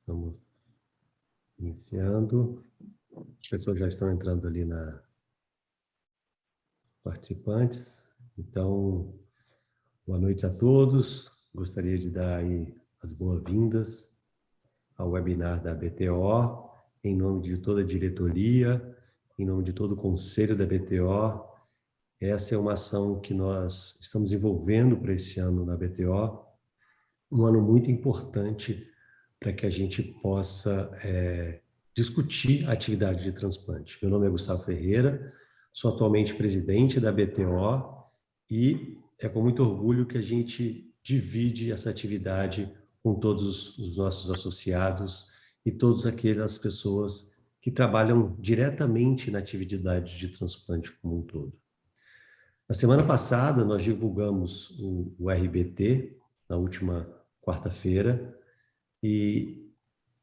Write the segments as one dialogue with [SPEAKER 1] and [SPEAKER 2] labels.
[SPEAKER 1] Estamos iniciando. As pessoas já estão entrando ali na participantes. Então, boa noite a todos. Gostaria de dar aí as boas-vindas ao webinar da BTO, em nome de toda a diretoria, em nome de todo o conselho da BTO. Essa é uma ação que nós estamos envolvendo para esse ano na BTO, um ano muito importante para que a gente possa discutir a atividade de transplante. Meu nome é Gustavo Ferreira, sou atualmente presidente da BTO e é com muito orgulho que a gente divide essa atividade com todos os nossos associados e todas aquelas pessoas que trabalham diretamente na atividade de transplante como um todo. Na semana passada, nós divulgamos o RBT, na última quarta-feira, e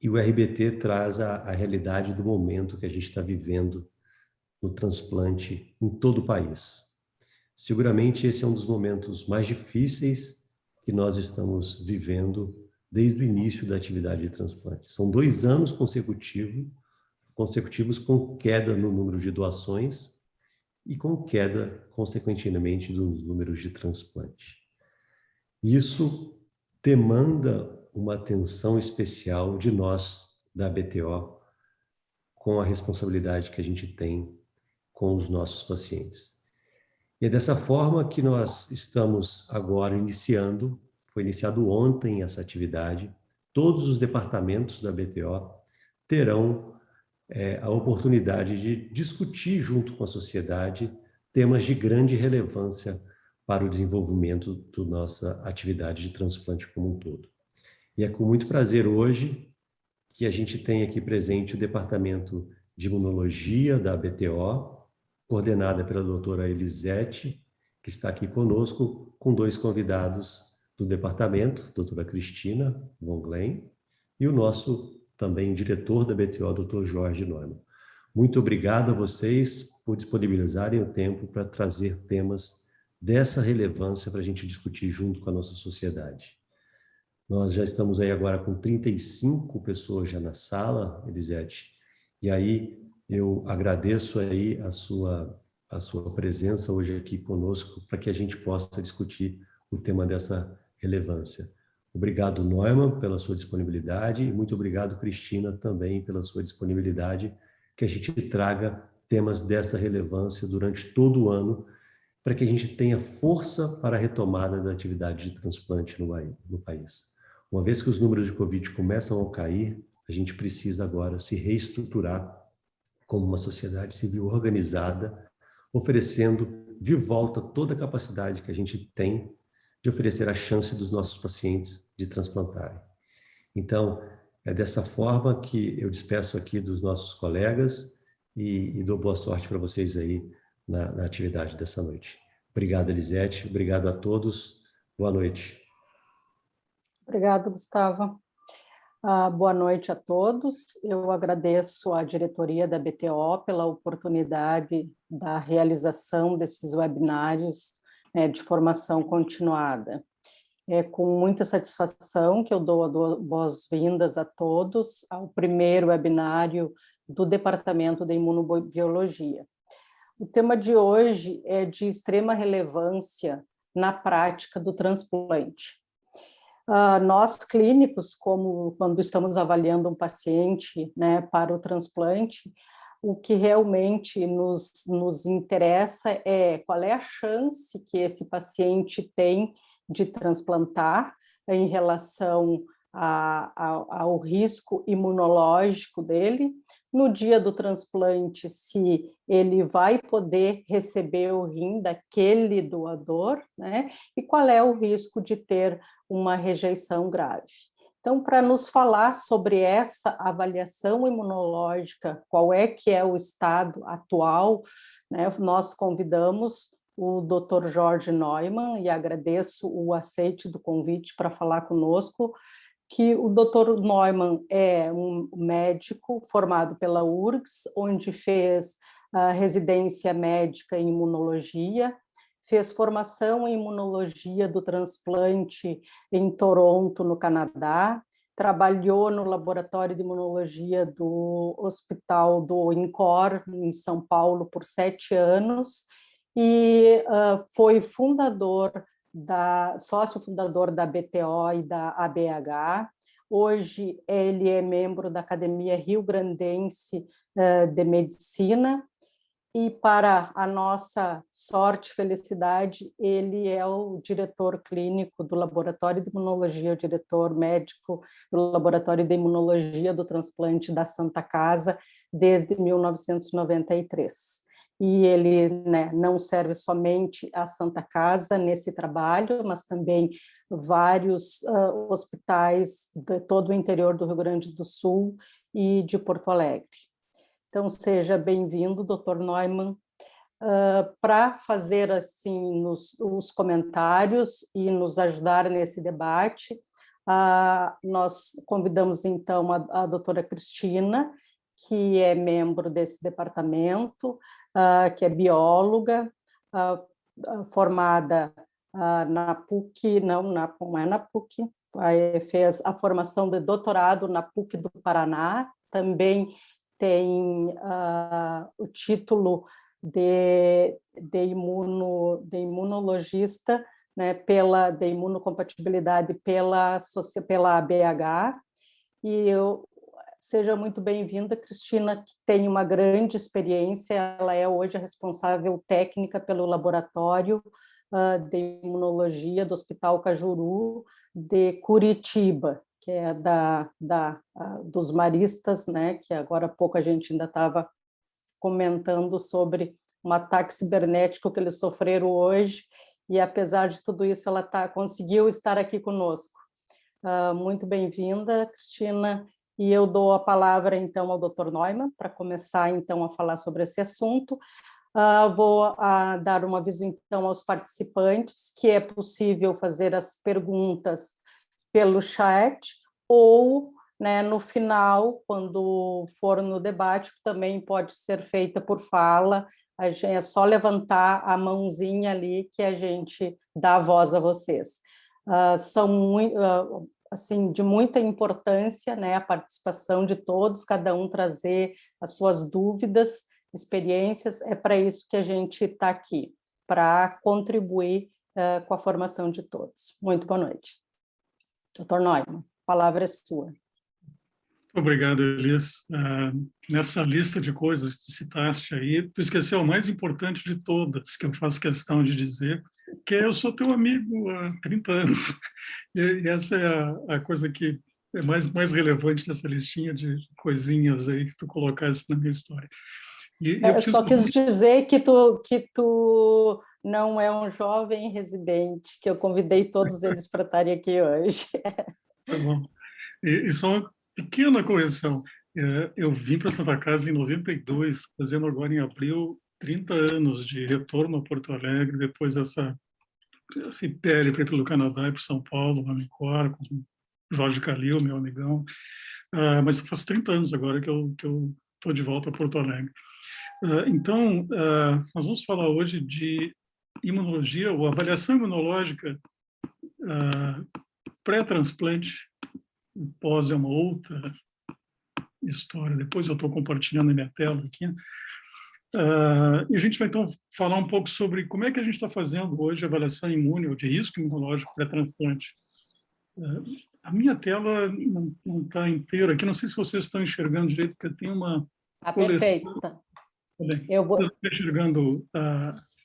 [SPEAKER 1] o RBT traz a realidade do momento que a gente está vivendo no transplante em todo o país. Seguramente esse é um dos momentos mais difíceis que nós estamos vivendo desde o início da atividade de transplante. São 2 anos consecutivos com queda no número de doações e com queda, consequentemente, dos números de transplante. Isso demanda uma atenção especial de nós, da BTO, com a responsabilidade que a gente tem com os nossos pacientes. E é dessa forma que nós estamos agora iniciando, foi iniciado ontem essa atividade, todos os departamentos da BTO terão a oportunidade de discutir junto com a sociedade temas de grande relevância para o desenvolvimento da nossa atividade de transplante como um todo. E é com muito prazer hoje que a gente tem aqui presente o Departamento de Imunologia da BTO, coordenada pela doutora Elisete, que está aqui conosco, com 2 convidados do departamento, doutora Cristina Von Glen, e o nosso também diretor da BTO, doutor Jorge Neumann. Muito obrigado a vocês por disponibilizarem o tempo para trazer temas dessa relevância para a gente discutir junto com a nossa sociedade. Nós já estamos aí agora com 35 pessoas já na sala, Elisete, e aí eu agradeço aí a sua presença hoje aqui conosco para que a gente possa discutir o tema dessa relevância. Obrigado, Neumann, pela sua disponibilidade e muito obrigado, Cristina, também pela sua disponibilidade, que a gente traga temas dessa relevância durante todo o ano, para que a gente tenha força para a retomada da atividade de transplante no país. Uma vez que os números de Covid começam a cair, a gente precisa agora se reestruturar como uma sociedade civil organizada, oferecendo de volta toda a capacidade que a gente tem de oferecer a chance dos nossos pacientes de transplantarem. Então, é dessa forma que eu despeço aqui dos nossos colegas e dou boa sorte para vocês aí na atividade dessa noite. Obrigado, Elisete. Obrigado a todos. Boa noite.
[SPEAKER 2] Obrigado, Gustavo. Boa noite a todos. Eu agradeço à diretoria da BTO pela oportunidade da realização desses webinários de formação continuada. É com muita satisfação que eu dou boas-vindas a todos ao primeiro webinário do Departamento de Imunobiologia. O tema de hoje é de extrema relevância na prática do transplante. Nós, clínicos, como quando estamos avaliando um paciente para o transplante, o que realmente nos interessa é qual é a chance que esse paciente tem de transplantar em relação ao risco imunológico dele, no dia do transplante, se ele vai poder receber o rim daquele doador, e qual é o risco de ter uma rejeição grave. Então, para nos falar sobre essa avaliação imunológica, qual é que é o estado atual, nós convidamos o Dr. Jorge Neumann, e agradeço o aceite do convite para falar conosco, que o Dr. Neumann é um médico formado pela URGS, onde fez a residência médica em imunologia, fez formação em imunologia do transplante em Toronto, no Canadá, trabalhou no laboratório de imunologia do Hospital do INCOR, em São Paulo, por 7 anos, e foi sócio fundador da BTO e da ABH. Hoje ele é membro da Academia Rio Grandense de Medicina, e para a nossa sorte e felicidade, ele é o diretor clínico do Laboratório de Imunologia, o diretor médico do Laboratório de Imunologia do Transplante da Santa Casa desde 1993. E ele, né, não serve somente a Santa Casa nesse trabalho, mas também vários hospitais de todo o interior do Rio Grande do Sul e de Porto Alegre. Então, seja bem-vindo, Dr. Neumann, para fazer assim os comentários e nos ajudar nesse debate. Nós convidamos, então, a doutora Cristina, que é membro desse departamento, que é bióloga, formada na PUC, não é na PUC, fez a formação de doutorado na PUC do Paraná, também tem o título de imunologista, né, de imunocompatibilidade pela ABH, e seja muito bem-vinda, Cristina, que tem uma grande experiência, ela é hoje a responsável técnica pelo laboratório de imunologia do Hospital Cajuru de Curitiba, que é dos maristas, né, que agora há pouco a gente ainda estava comentando sobre um ataque cibernético que eles sofreram hoje, e apesar de tudo isso, ela conseguiu estar aqui conosco. Muito bem-vinda, Cristina, e eu dou a palavra, então, ao Dr. Neumann, para começar, então, a falar sobre esse assunto. Vou dar um aviso, então, aos participantes, que é possível fazer as perguntas pelo chat, ou, né, no final, quando for no debate, também pode ser feita por fala, é só levantar a mãozinha ali que a gente dá a voz a vocês. São assim, de muita importância, né, a participação de todos, cada um trazer as suas dúvidas, experiências, é para isso que a gente está aqui, para contribuir com a formação de todos. Muito boa noite. Dr. Neumann, a palavra é sua.
[SPEAKER 3] Obrigado, Elias. Nessa lista de coisas que citaste aí, tu esqueceu a mais importante de todas, que eu faço questão de dizer, que é eu sou teu amigo há 30 anos. E essa é a coisa que é mais relevante dessa listinha de coisinhas aí que tu colocaste na minha história.
[SPEAKER 2] Eu só quis dizer que tu não é um jovem residente, que eu convidei todos eles para estarem aqui hoje.
[SPEAKER 3] Tá bom. E só uma pequena correção. Eu vim para Santa Casa em 92, fazendo agora em abril 30 anos de retorno a Porto Alegre, depois esse périplo pelo Canadá e para São Paulo, lá no INCOR, com Jorge Calil, meu amigão. Mas faz 30 anos agora que eu estou de volta a Porto Alegre. Então, nós vamos falar hoje de imunologia, ou avaliação imunológica pré-transplante. O pós é uma outra história. Depois eu estou compartilhando a minha tela aqui. E a gente vai, então, falar um pouco sobre como é que a gente está fazendo hoje a avaliação imune ou de risco imunológico pré-transplante. A minha tela não está inteira aqui. Não sei se vocês estão enxergando direito, porque tem uma coleção.
[SPEAKER 2] Perfeito.
[SPEAKER 3] Eu vou... Vocês estão enxergando...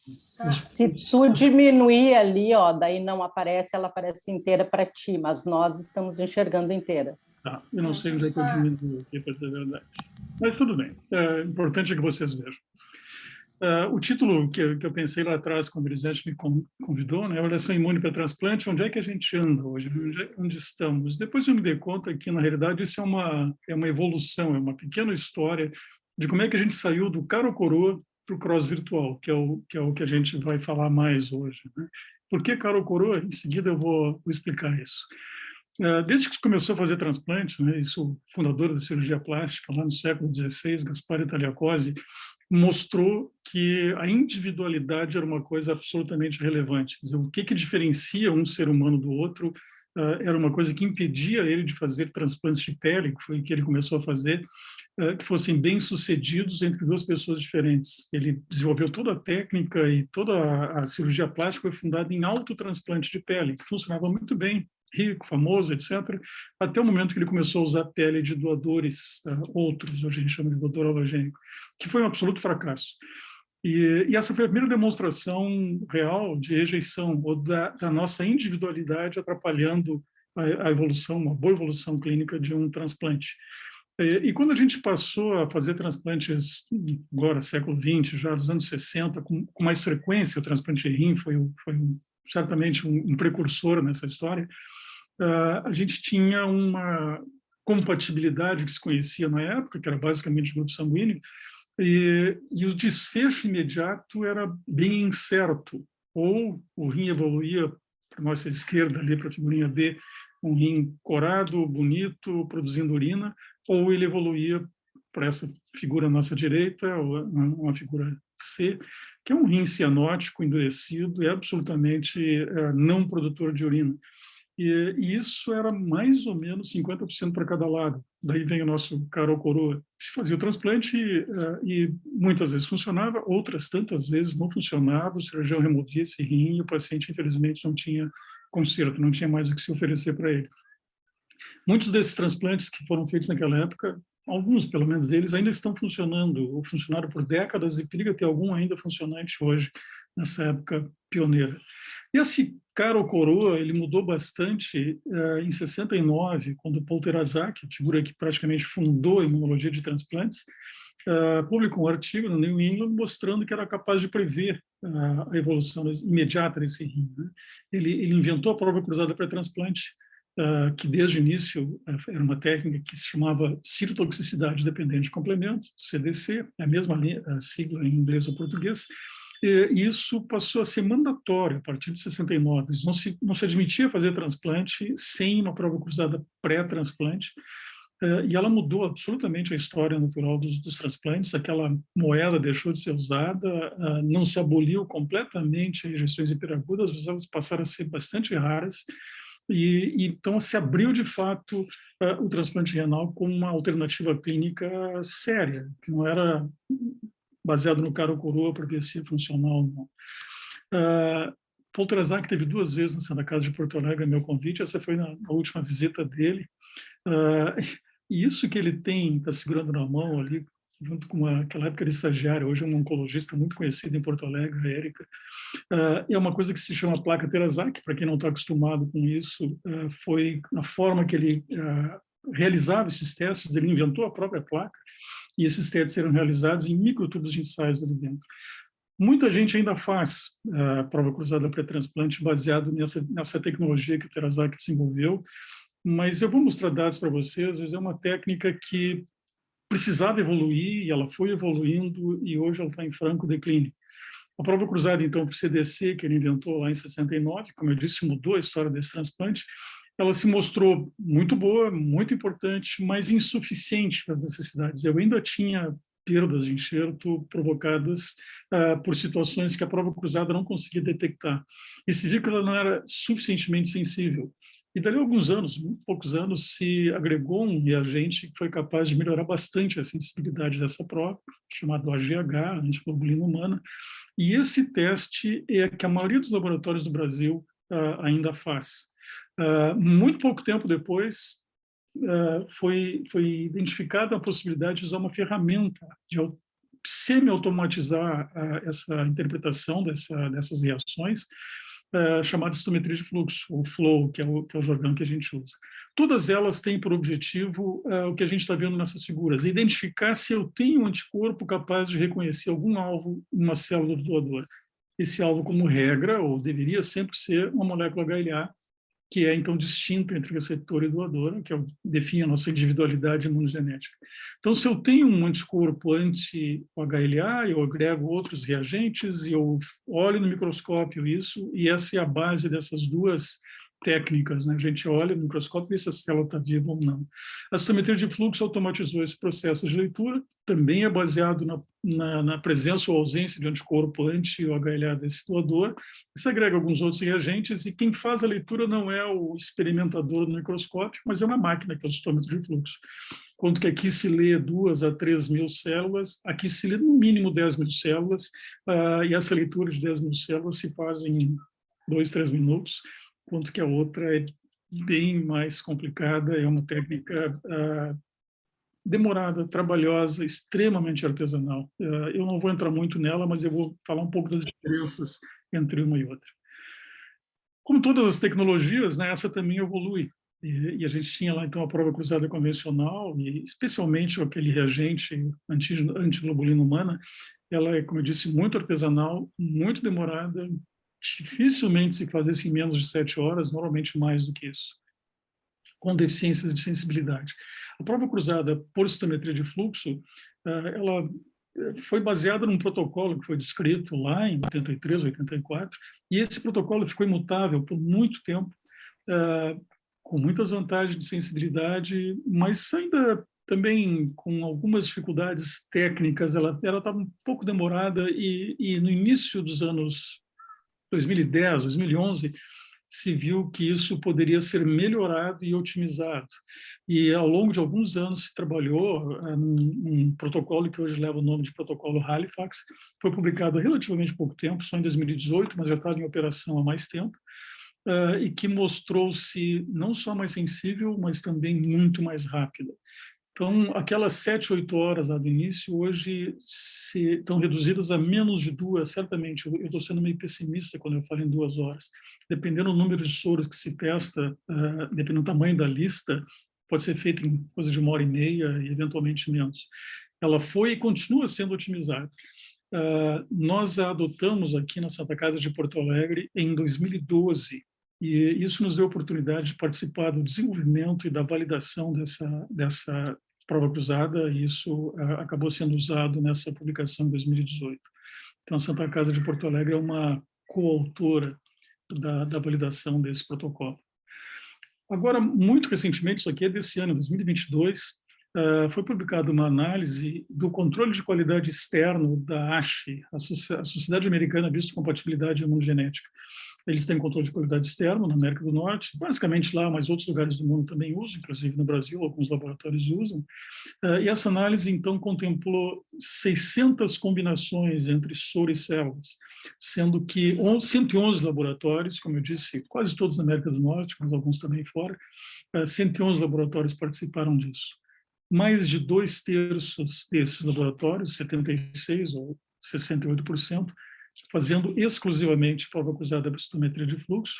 [SPEAKER 2] Se tu diminuir ali, daí não aparece, ela aparece inteira para ti, mas nós estamos enxergando inteira.
[SPEAKER 3] Tá, eu não sei onde é que eu diminuo aqui, para dizer a verdade. Mas tudo bem, o importante é que vocês vejam. O título que eu pensei lá atrás, quando o Elisete me convidou, né, avaliação imune para transplante, onde é que a gente anda hoje, onde estamos? Depois eu me dei conta que, na realidade, isso é uma evolução, é uma pequena história de como é que a gente saiu do cara ou coroa para o cross virtual, que é o que a gente vai falar mais hoje. Né? Por que cara ou coroa? Em seguida eu vou explicar isso. Desde que começou a fazer transplante, né, isso, fundador da cirurgia plástica, lá no século XVI, Gaspare Tagliacozzi, mostrou que a individualidade era uma coisa absolutamente relevante. Quer dizer, o que diferencia um ser humano do outro era uma coisa que impedia ele de fazer transplantes de pele, que foi o que ele começou a fazer, que fossem bem-sucedidos entre duas pessoas diferentes. Ele desenvolveu toda a técnica e toda a cirurgia plástica foi fundada em autotransplante de pele, que funcionava muito bem, rico, famoso, etc., até o momento que ele começou a usar pele de doadores outros, hoje a gente chama de doador halogênico, que foi um absoluto fracasso. E essa foi a primeira demonstração real de rejeição ou da nossa individualidade atrapalhando a evolução, uma boa evolução clínica de um transplante. E quando a gente passou a fazer transplantes, agora, século XX, já dos anos 60, com mais frequência, o transplante de rim foi certamente um precursor nessa história, a gente tinha uma compatibilidade que se conhecia na época, que era basicamente grupo sanguíneo, e o desfecho imediato era bem incerto. Ou o rim evoluía para a nossa esquerda, ali para a figurinha B, um rim corado, bonito, produzindo urina, ou ele evoluía para essa figura à nossa direita, ou uma figura C, que é um rim cianótico, endurecido e absolutamente não produtor de urina. E isso era mais ou menos 50% para cada lado. Daí vem o nosso cara ou coroa. Se fazia o transplante e muitas vezes funcionava, outras tantas vezes não funcionava, o cirurgião removia esse rim e o paciente, infelizmente, não tinha conserto, não tinha mais o que se oferecer para ele. Muitos desses transplantes que foram feitos naquela época, alguns, pelo menos deles, ainda estão funcionando, ou funcionaram por décadas, e periga ter algum ainda funcionante hoje, nessa época pioneira. E esse cara ou coroa, ele mudou bastante em 69, quando o Paul Teraszak, figura que praticamente fundou a imunologia de transplantes, publicou um artigo no New England mostrando que era capaz de prever a evolução imediata desse rim. Né? Ele inventou a prova cruzada pré-transplante, que desde o início era uma técnica que se chamava citotoxicidade dependente de complemento, CDC, é a mesma sigla em inglês ou português. E isso passou a ser mandatório a partir de 69. Não se admitia fazer transplante sem uma prova cruzada pré-transplante, e ela mudou absolutamente a história natural dos transplantes. Aquela moeda deixou de ser usada, não se aboliu completamente as rejeições hiperagudas, mas elas passaram a ser bastante raras, e então se abriu de fato o transplante renal como uma alternativa clínica séria, que não era baseado no cara ou coroa para ver se é funcional ou não. Paul Teraszak teve 2 vezes na Santa Casa de Porto Alegre, meu convite, essa foi na última visita dele, e isso que ele tem, está segurando na mão ali, junto com aquela época de estagiário, hoje é um oncologista muito conhecido em Porto Alegre, a Érica, é uma coisa que se chama placa Teraszak, para quem não está acostumado com isso, foi na forma que ele realizava esses testes, ele inventou a própria placa, e esses testes eram realizados em microtubos de ensaios ali dentro. Muita gente ainda faz a prova cruzada pré-transplante baseado nessa tecnologia que o Teraszak desenvolveu, mas eu vou mostrar dados para vocês. É uma técnica que precisava evoluir, e ela foi evoluindo, e hoje ela está em franco declínio. A prova cruzada, então, para o CDC, que ele inventou lá em 69, como eu disse, mudou a história desse transplante, ela se mostrou muito boa, muito importante, mas insuficiente para as necessidades. Eu ainda tinha perdas de enxerto provocadas por situações que a prova cruzada não conseguia detectar. E se viu que ela não era suficientemente sensível. E dali a alguns anos, muito poucos anos, se agregou um reagente que foi capaz de melhorar bastante a sensibilidade dessa prova, chamado AGH, antiglobulina humana. E esse teste é que a maioria dos laboratórios do Brasil ainda faz. Muito pouco tempo depois, foi identificada a possibilidade de usar uma ferramenta de semi-automatizar essa interpretação dessas reações, chamada citometria de fluxo, ou flow, que é o jargão que a gente usa. Todas elas têm por objetivo o que a gente está vendo nessas figuras, identificar se eu tenho um anticorpo capaz de reconhecer algum alvo em uma célula do doador. Esse alvo, como regra, ou deveria sempre ser uma molécula HLA, que é, então, distinto entre receptor e doador, que define a nossa individualidade imunogenética. Então, se eu tenho um anticorpo anti-HLA, eu agrego outros reagentes, e eu olho no microscópio isso, e essa é a base dessas duas técnicas, né? A gente olha no microscópio e vê se a célula está viva ou não. A citometria de fluxo automatizou esse processo de leitura, também é baseado na presença ou ausência de anticorpo anti-OHLA desse doador. Isso agrega alguns outros reagentes e quem faz a leitura não é o experimentador no microscópio, mas é uma máquina, que é o citômetro de fluxo. Enquanto que aqui se lê 2 a 3 mil células, aqui se lê no mínimo 10 mil células, e essa leitura de 10 mil células se faz em 2, 3 minutos, enquanto que a outra é bem mais complicada, é uma técnica demorada, trabalhosa, extremamente artesanal. Eu não vou entrar muito nela, mas eu vou falar um pouco das diferenças entre uma e outra. Como todas as tecnologias, né, essa também evolui. E a gente tinha lá, então, a prova cruzada convencional, e especialmente aquele reagente antiglobulina humana, ela é, como eu disse, muito artesanal, muito demorada, dificilmente se faz isso em menos de 7 horas, normalmente mais do que isso, com deficiências de sensibilidade. A prova cruzada por citometria de fluxo, ela foi baseada num protocolo que foi descrito lá em 83, 84, e esse protocolo ficou imutável por muito tempo, com muitas vantagens de sensibilidade, mas ainda também com algumas dificuldades técnicas. Ela estava um pouco demorada e no início dos anos 2010, 2011, se viu que isso poderia ser melhorado e otimizado. E ao longo de alguns anos se trabalhou num protocolo que hoje leva o nome de protocolo Halifax, foi publicado há relativamente pouco tempo, só em 2018, mas já estava em operação há mais tempo, e que mostrou-se não só mais sensível, mas também muito mais rápida. Então, aquelas 7, 8 horas lá do início, hoje estão reduzidas a menos de 2, certamente. Eu estou sendo meio pessimista quando eu falo em 2 horas. Dependendo do número de soros que se testa, dependendo do tamanho da lista, pode ser feita em coisa de 1h30 e eventualmente menos. Ela foi e continua sendo otimizada. Nós a adotamos aqui na Santa Casa de Porto Alegre em 2012, e isso nos deu a oportunidade de participar do desenvolvimento e da validação dessa prova cruzada, e isso acabou sendo usado nessa publicação em 2018. Então, a Santa Casa de Porto Alegre é uma coautora da validação desse protocolo. Agora, muito recentemente, isso aqui é desse ano, 2022, foi publicada uma análise do controle de qualidade externo da ASHE, a Sociedade Americana de Histocompatibilidade Imunogenética. Eles têm controle de qualidade externo na América do Norte, basicamente lá, mas outros lugares do mundo também usam, inclusive no Brasil, alguns laboratórios usam. E essa análise, então, contemplou 600 combinações entre soro e células, sendo que 111 laboratórios, como eu disse, quase todos na América do Norte, mas alguns também fora, 111 laboratórios participaram disso. Mais de 2/3 desses laboratórios, 76% ou 68%, fazendo exclusivamente prova cruzada por citometria de fluxo,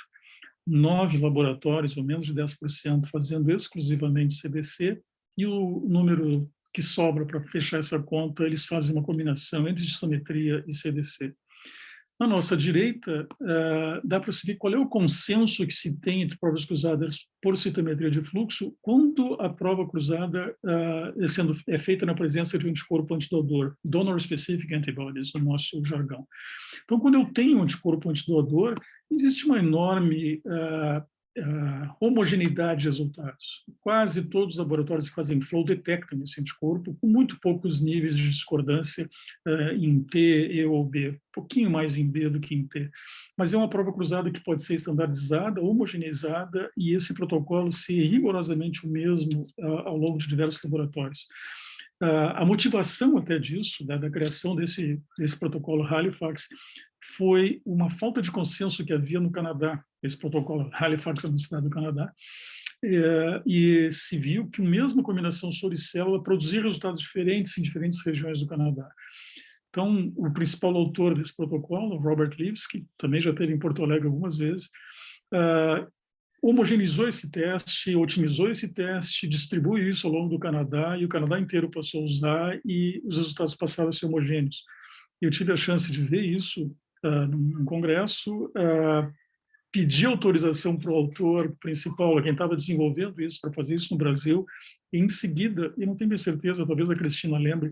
[SPEAKER 3] 9 laboratórios, ou menos de 10%, fazendo exclusivamente CBC, e o número que sobra para fechar essa conta, eles fazem uma combinação entre citometria e CBC. Na nossa direita, dá para se ver qual é o consenso que se tem entre provas cruzadas por citometria de fluxo quando a prova cruzada é feita na presença de um anticorpo antidoador, donor-specific antibodies, no nosso jargão. Então, quando eu tenho um anticorpo antidoador, existe uma enorme homogeneidade de resultados. Quase todos os laboratórios que fazem flow detectam esse anticorpo, com muito poucos níveis de discordância em T, E ou B, um pouquinho mais em B do que em T. Mas é uma prova cruzada que pode ser standardizada, homogeneizada, e esse protocolo ser rigorosamente o mesmo ao longo de diversos laboratórios. A motivação até disso, da criação desse protocolo Halifax, foi uma falta de consenso que havia no Canadá. Esse protocolo Halifax é uma cidade do Canadá, e se viu que a mesma combinação soro e célula produzia resultados diferentes em diferentes regiões do Canadá. Então, o principal autor desse protocolo, Robert Lipsky, também já esteve em Porto Alegre algumas vezes, homogeneizou esse teste, otimizou esse teste, distribui isso ao longo do Canadá, e o Canadá inteiro passou a usar, e os resultados passaram a ser homogêneos. Eu tive a chance de ver isso num congresso, pedi autorização para o autor principal, a quem estava desenvolvendo isso, para fazer isso no Brasil, e em seguida, e não tenho certeza, talvez a Cristina lembre,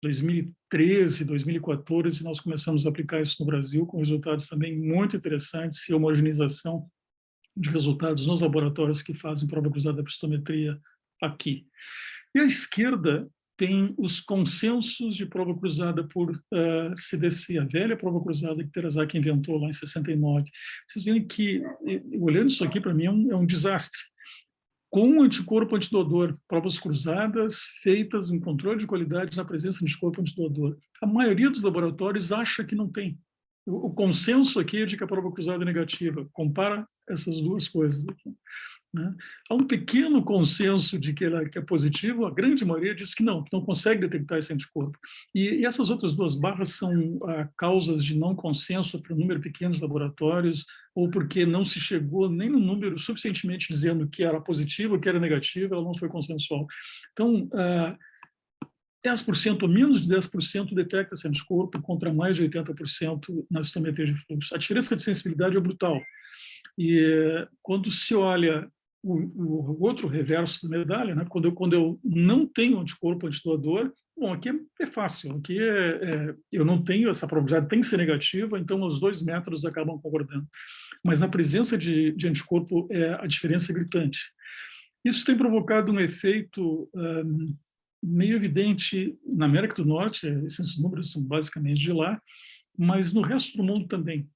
[SPEAKER 3] 2013, 2014, nós começamos a aplicar isso no Brasil, com resultados também muito interessantes e homogeneização de resultados nos laboratórios que fazem prova cruzada de epistometria aqui. E à esquerda tem os consensos de prova cruzada por CDC, a velha prova cruzada que Terasaki inventou lá em 69. Vocês veem que, olhando isso aqui, para mim, é um desastre. Com anticorpo antidoador, provas cruzadas feitas em controle de qualidade na presença de anticorpo antidoador. A maioria dos laboratórios acha que não tem. O consenso aqui é de que a prova cruzada é negativa. Compara essas duas coisas aqui, né? Há um pequeno consenso de que é positivo, a grande maioria diz que não consegue detectar esse anticorpo. E essas outras duas barras são causas de não consenso para um número pequeno de laboratórios, ou porque não se chegou nem no número suficientemente dizendo que era positivo, que era negativo, ela não foi consensual. Então, 10% ou menos de 10% detecta esse anticorpo contra mais de 80% na citometria de fluxo. A diferença de sensibilidade é brutal. E quando se olha o outro reverso da medalha, né? Quando eu não tenho anticorpo antidoador, bom, aqui é fácil, aqui eu não tenho, essa probabilidade tem que ser negativa, então os dois métodos acabam concordando. Mas na presença de anticorpo, a diferença é gritante. Isso tem provocado um efeito meio evidente na América do Norte, esses números são basicamente de lá, mas no resto do mundo também.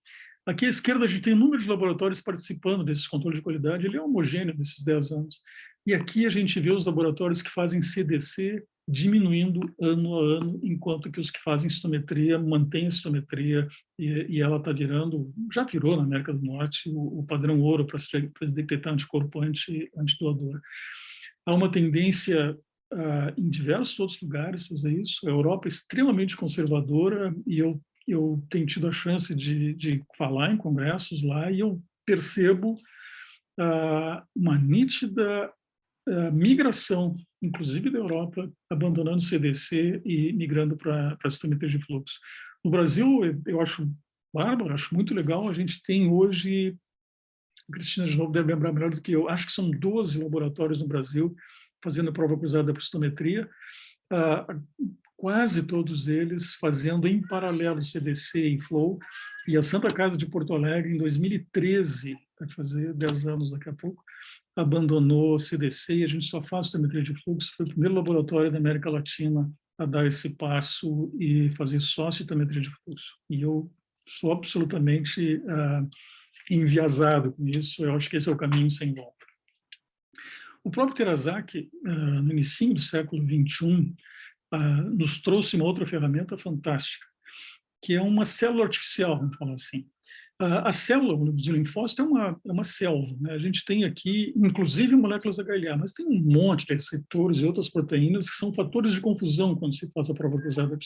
[SPEAKER 3] Aqui à esquerda a gente tem um número de laboratórios participando desses controles de qualidade, ele é homogêneo nesses 10 anos. E aqui a gente vê os laboratórios que fazem CDC diminuindo ano a ano, enquanto que os que fazem citometria mantêm a citometria e ela está virando, já virou na América do Norte, o padrão ouro para se detectar anticorpo antidoador. Há uma tendência em diversos outros lugares fazer isso. A Europa é extremamente conservadora e eu tenho tido a chance de falar em congressos lá e eu percebo uma nítida migração, inclusive da Europa, abandonando o CDC e migrando para a citometria de fluxo. No Brasil, eu acho bárbaro, acho muito legal. A gente tem hoje, a Cristina de novo deve lembrar melhor do que eu, acho que são 12 laboratórios no Brasil fazendo prova cruzada da epistometria, quase todos eles fazendo em paralelo CDC e Flow, e a Santa Casa de Porto Alegre, em 2013, vai fazer 10 anos daqui a pouco, abandonou o CDC e a gente só faz citometria de fluxo. Foi o primeiro laboratório da América Latina a dar esse passo e fazer só citometria de fluxo. E eu sou absolutamente enviesado com isso, eu acho que esse é o caminho sem volta. O próprio Terasaki, no início do século XXI, nos trouxe uma outra ferramenta fantástica, que é uma célula artificial, vamos falar assim. A célula de linfócito é uma selva, né? A gente tem aqui, inclusive, moléculas HLA, mas tem um monte de receptores e outras proteínas que são fatores de confusão quando se faz a prova cruzada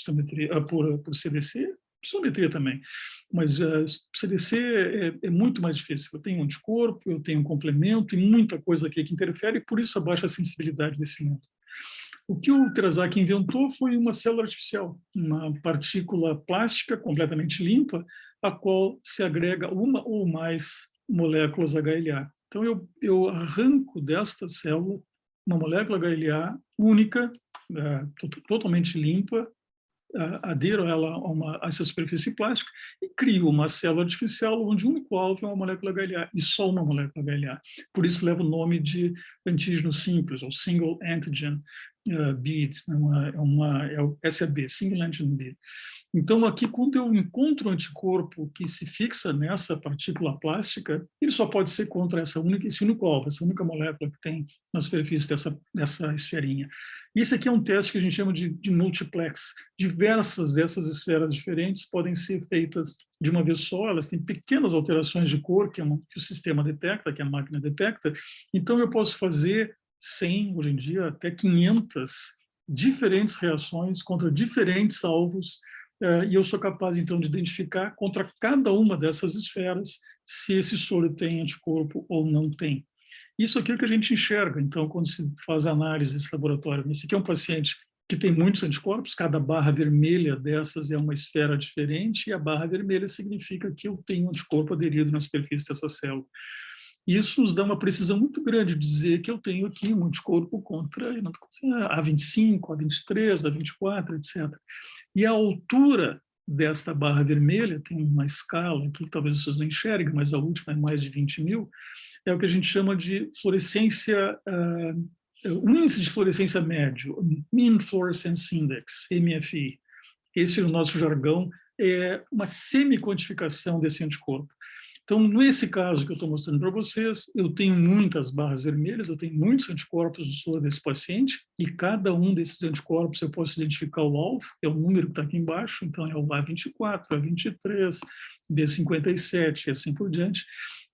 [SPEAKER 3] por CDC, epistometria também. Mas CDC é muito mais difícil. Eu tenho um anticorpo, eu tenho um complemento e muita coisa aqui que interfere, e por isso a baixa sensibilidade desse método. O que o Terasaki inventou foi uma célula artificial, uma partícula plástica completamente limpa, a qual se agrega uma ou mais moléculas HLA. Então, eu arranco desta célula uma molécula HLA única, totalmente limpa, adero ela a essa superfície plástica e crio uma célula artificial onde o único alvo é uma molécula HLA, e só uma molécula HLA. Por isso leva o nome de antígeno simples, ou Single Antigen Bead, é o SAB, Single Antigen Bead. Então, aqui, quando eu encontro um anticorpo que se fixa nessa partícula plástica, ele só pode ser contra esse único alvo, essa única molécula que tem na superfície dessa esferinha. E esse aqui é um teste que a gente chama de multiplex. Diversas dessas esferas diferentes podem ser feitas de uma vez só, elas têm pequenas alterações de cor que o sistema detecta, que a máquina detecta. Então, eu posso fazer 100, hoje em dia, até 500 diferentes reações contra diferentes alvos, e eu sou capaz, então, de identificar contra cada uma dessas esferas se esse soro tem anticorpo ou não tem. Isso aqui é o que a gente enxerga, então, quando se faz análise desse laboratório. Esse aqui é um paciente que tem muitos anticorpos, cada barra vermelha dessas é uma esfera diferente, e a barra vermelha significa que eu tenho anticorpo aderido na superfície dessa célula. Isso nos dá uma precisão muito grande de dizer que eu tenho aqui um anticorpo contra A25, A23, A24, etc. E a altura desta barra vermelha, tem uma escala aqui, talvez vocês não enxerguem, mas a última é mais de 20 mil, é o que a gente chama de fluorescência, o índice de fluorescência médio, Mean Fluorescence Index, MFI. Esse, no nosso jargão, é uma semi-quantificação desse anticorpo. Então, nesse caso que eu estou mostrando para vocês, eu tenho muitas barras vermelhas, eu tenho muitos anticorpos no soro desse paciente, e cada um desses anticorpos eu posso identificar o alvo, que é o número que está aqui embaixo, então é o A24, A23, B57 e assim por diante.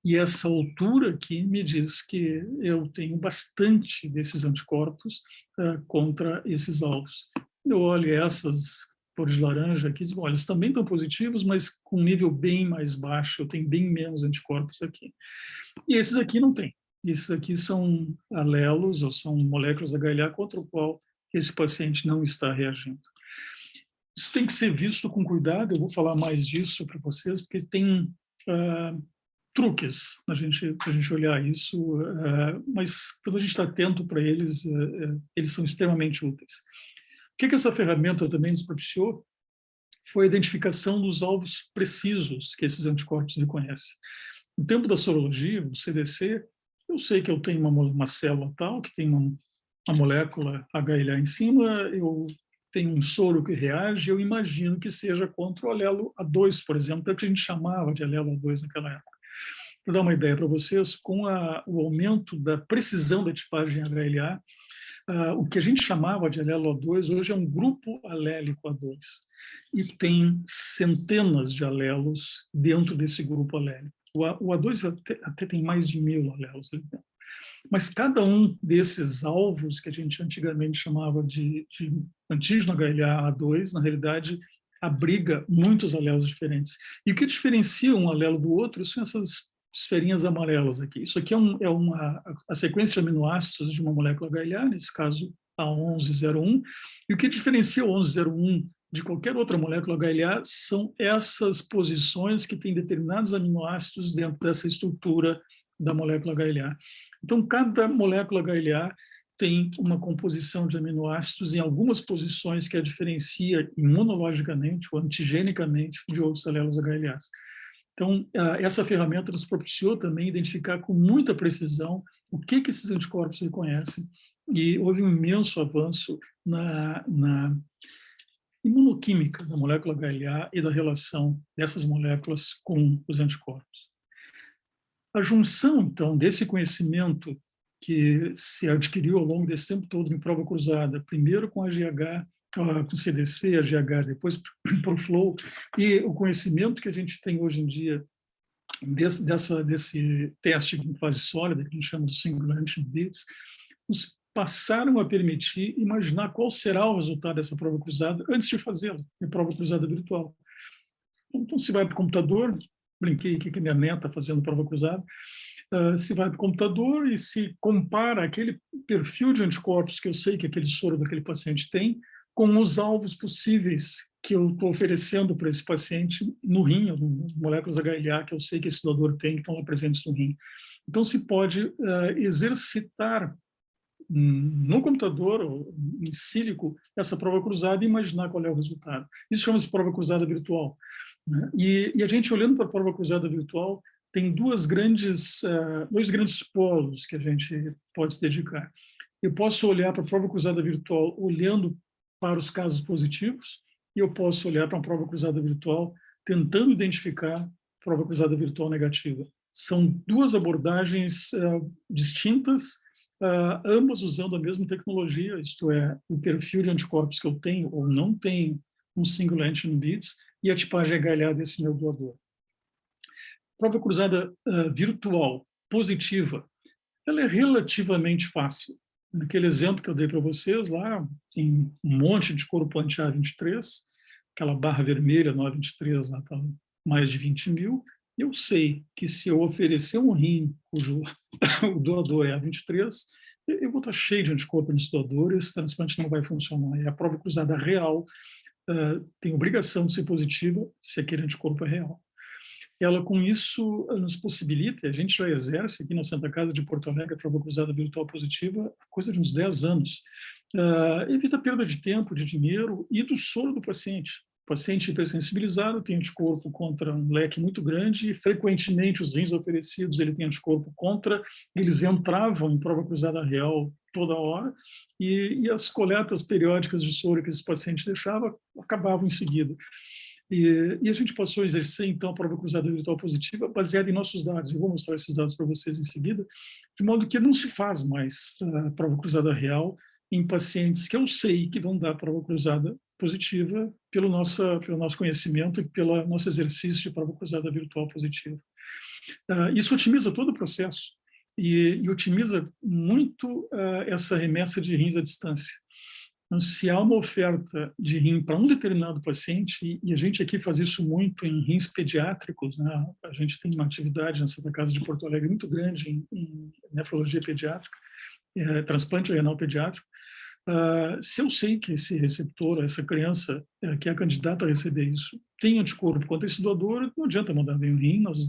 [SPEAKER 3] E essa altura aqui me diz que eu tenho bastante desses anticorpos contra esses alvos. Eu olho essas cores de laranja aqui, bom, eles também estão positivos, mas com um nível bem mais baixo, eu tenho bem menos anticorpos aqui. E esses aqui não tem. Esses aqui são alelos, ou são moléculas HLA contra o qual esse paciente não está reagindo. Isso tem que ser visto com cuidado, eu vou falar mais disso para vocês, porque tem truques para a gente olhar isso, mas quando a gente está atento para eles, eles são extremamente úteis. O que essa ferramenta também nos propiciou foi a identificação dos alvos precisos que esses anticorpos reconhecem. No tempo da sorologia, do CDC, eu sei que eu tenho uma célula tal, que tem uma molécula HLA em cima, eu tenho um soro que reage, eu imagino que seja contra o alelo A2, por exemplo, que é o que a gente chamava de alelo A2 naquela época. Para dar uma ideia para vocês, com o aumento da precisão da tipagem HLA, o que a gente chamava de alelo A2 hoje é um grupo alélico A2 e tem centenas de alelos dentro desse grupo alélico. O A2 até tem mais de 1000 alelos ali dentro. Mas cada um desses alvos que a gente antigamente chamava de antígeno HLA A2, na realidade, abriga muitos alelos diferentes. E o que diferencia um alelo do outro são essas esferinhas amarelas aqui. Isso aqui a sequência de aminoácidos de uma molécula HLA, nesse caso A1101, e o que diferencia o 1101 de qualquer outra molécula HLA são essas posições que têm determinados aminoácidos dentro dessa estrutura da molécula HLA. Então, cada molécula HLA tem uma composição de aminoácidos em algumas posições que a diferencia imunologicamente ou antigenicamente de outros alelos HLAs. Então, essa ferramenta nos propiciou também identificar com muita precisão o que esses anticorpos reconhecem, e houve um imenso avanço na imunoquímica da molécula HLA e da relação dessas moléculas com os anticorpos. A junção, então, desse conhecimento que se adquiriu ao longo desse tempo todo em prova cruzada, primeiro com a GH, com o CDC, a GH, depois para o Flow, e o conhecimento que a gente tem hoje em dia desse teste em fase sólida, que a gente chama de Singularity Beats, nos passaram a permitir imaginar qual será o resultado dessa prova cruzada antes de fazê-la, em prova cruzada virtual. Então, se vai para o computador, brinquei aqui que minha neta está fazendo prova cruzada, se vai para o computador e se compara aquele perfil de anticorpos que eu sei que aquele soro daquele paciente tem, com os alvos possíveis que eu estou oferecendo para esse paciente no rim, moléculas HLA que eu sei que esse doador tem, que estão lá presentes no rim. Então, se pode exercitar no computador, ou em sílico, essa prova cruzada e imaginar qual é o resultado. Isso chama-se prova cruzada virtual, né? E a gente, olhando para a prova cruzada virtual, tem dois grandes polos que a gente pode se dedicar. Eu posso olhar para a prova cruzada virtual olhando para os casos positivos, e eu posso olhar para uma prova cruzada virtual tentando identificar prova cruzada virtual negativa. São duas abordagens distintas, ambas usando a mesma tecnologia, isto é, o perfil de anticorpos que eu tenho ou não tenho, um single antigen beads, e a tipagem HLA desse meu doador. Prova cruzada virtual positiva, ela é relativamente fácil. Naquele exemplo que eu dei para vocês lá, tem um monte de corpo anti-A23, aquela barra vermelha no A23 lá está mais de 20 mil. Eu sei que se eu oferecer um rim cujo o doador é A23, eu vou estar cheio de anticorpo nesse doador e esse transplante não vai funcionar. E a prova cruzada real tem obrigação de ser positiva se aquele anticorpo é real. Ela, com isso, nos possibilita, a gente já exerce aqui na Santa Casa de Porto Alegre a prova cruzada virtual positiva há coisa de uns 10 anos. Evita a perda de tempo, de dinheiro e do soro do paciente, paciente hipersensibilizado tem anticorpo contra um leque muito grande e, frequentemente, os rins oferecidos ele tem anticorpo contra, eles entravam em prova cruzada real toda hora e as coletas periódicas de soro que esse paciente deixava acabavam em seguida. E a gente passou a exercer, então, a prova cruzada virtual positiva baseada em nossos dados. Eu vou mostrar esses dados para vocês em seguida, de modo que não se faz mais a prova cruzada real em pacientes que eu sei que vão dar prova cruzada positiva pelo nosso conhecimento e pelo nosso exercício de prova cruzada virtual positiva. Isso otimiza todo o processo e otimiza muito essa remessa de rins à distância. Então, se há uma oferta de rim para um determinado paciente, e a gente aqui faz isso muito em rins pediátricos, né? A gente tem uma atividade na Santa Casa de Porto Alegre muito grande em nefrologia pediátrica, transplante renal pediátrico. Se eu sei que esse receptor, essa criança que é candidata a receber isso, tem anticorpo contra esse doador, não adianta mandar bem o rim, nós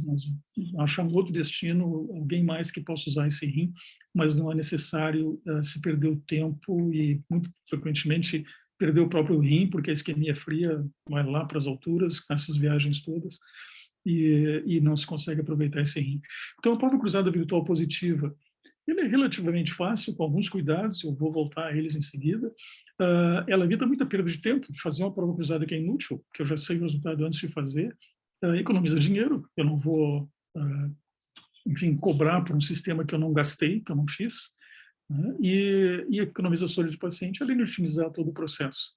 [SPEAKER 3] achamos outro destino, alguém mais que possa usar esse rim, mas não é necessário se perder o tempo e, muito frequentemente, perder o próprio rim, porque a isquemia fria vai lá para as alturas, com essas viagens todas, e não se consegue aproveitar esse rim. Então, a prova cruzada virtual positiva, ele é relativamente fácil, com alguns cuidados, eu vou voltar a eles em seguida. Ela evita muita perda de tempo, de fazer uma prova cruzada que é inútil, que eu já sei o resultado antes de fazer, economiza dinheiro, eu não vou, enfim, cobrar por um sistema que eu não gastei, que eu não fiz, né? E economiza saúde do paciente, além de otimizar todo o processo.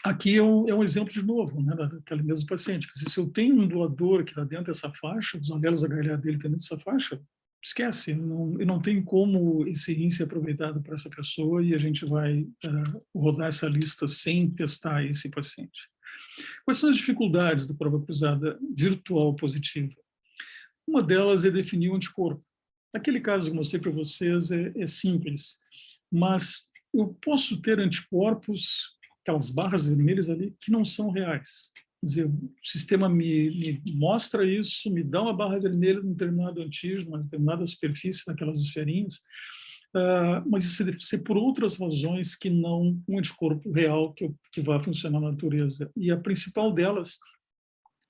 [SPEAKER 3] Aqui é um exemplo de novo, né, daquele mesmo paciente. Quer dizer, se eu tenho um doador que está dentro dessa faixa, os alelos HLA dele estão dentro dessa faixa, esquece, não tem como esse rim ser aproveitado para essa pessoa e a gente vai rodar essa lista sem testar esse paciente. Quais são as dificuldades da prova cruzada virtual positiva? Uma delas é definir o anticorpo. Naquele caso que eu mostrei para vocês é simples, mas eu posso ter anticorpos, aquelas barras vermelhas ali, que não são reais. Quer dizer, o sistema me mostra isso, me dá uma barra vermelha num determinado antígeno, uma determinada superfície naquelas esferinhas, mas isso deve ser por outras razões que não um anticorpo real que vai funcionar na natureza. E a principal delas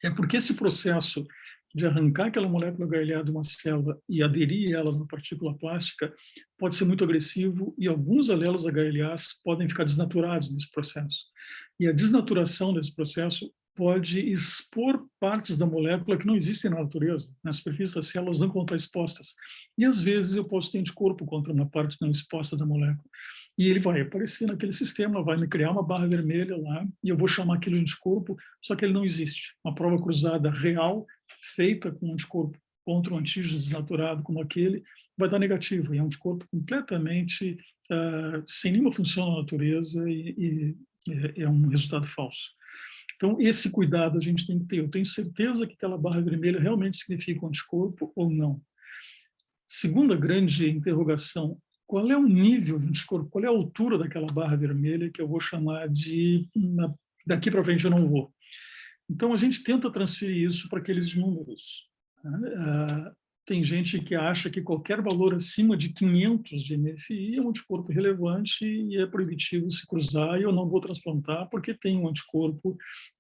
[SPEAKER 3] é porque esse processo de arrancar aquela molécula HLA de uma célula e aderir ela numa partícula plástica pode ser muito agressivo e alguns alelos HLAs podem ficar desnaturados nesse processo. E a desnaturação desse processo pode expor partes da molécula que não existem na natureza. Na superfície das células não vão estar expostas. E, às vezes, eu posso ter anticorpo contra uma parte não exposta da molécula. E ele vai aparecer naquele sistema, vai me criar uma barra vermelha lá, e eu vou chamar aquilo de anticorpo, só que ele não existe. Uma prova cruzada real, feita com anticorpo contra um antígeno desnaturado como aquele, vai dar negativo. E é um anticorpo completamente sem nenhuma função na natureza e é um resultado falso. Então, esse cuidado a gente tem que ter. Eu tenho certeza que aquela barra vermelha realmente significa um anticorpo ou não. Segunda grande interrogação, qual é o nível de anticorpo, qual é a altura daquela barra vermelha que eu vou chamar de daqui para frente eu não vou. Então, a gente tenta transferir isso para aqueles números. Tem gente que acha que qualquer valor acima de 500 de MFI é um anticorpo relevante e é proibitivo se cruzar e eu não vou transplantar porque tem um anticorpo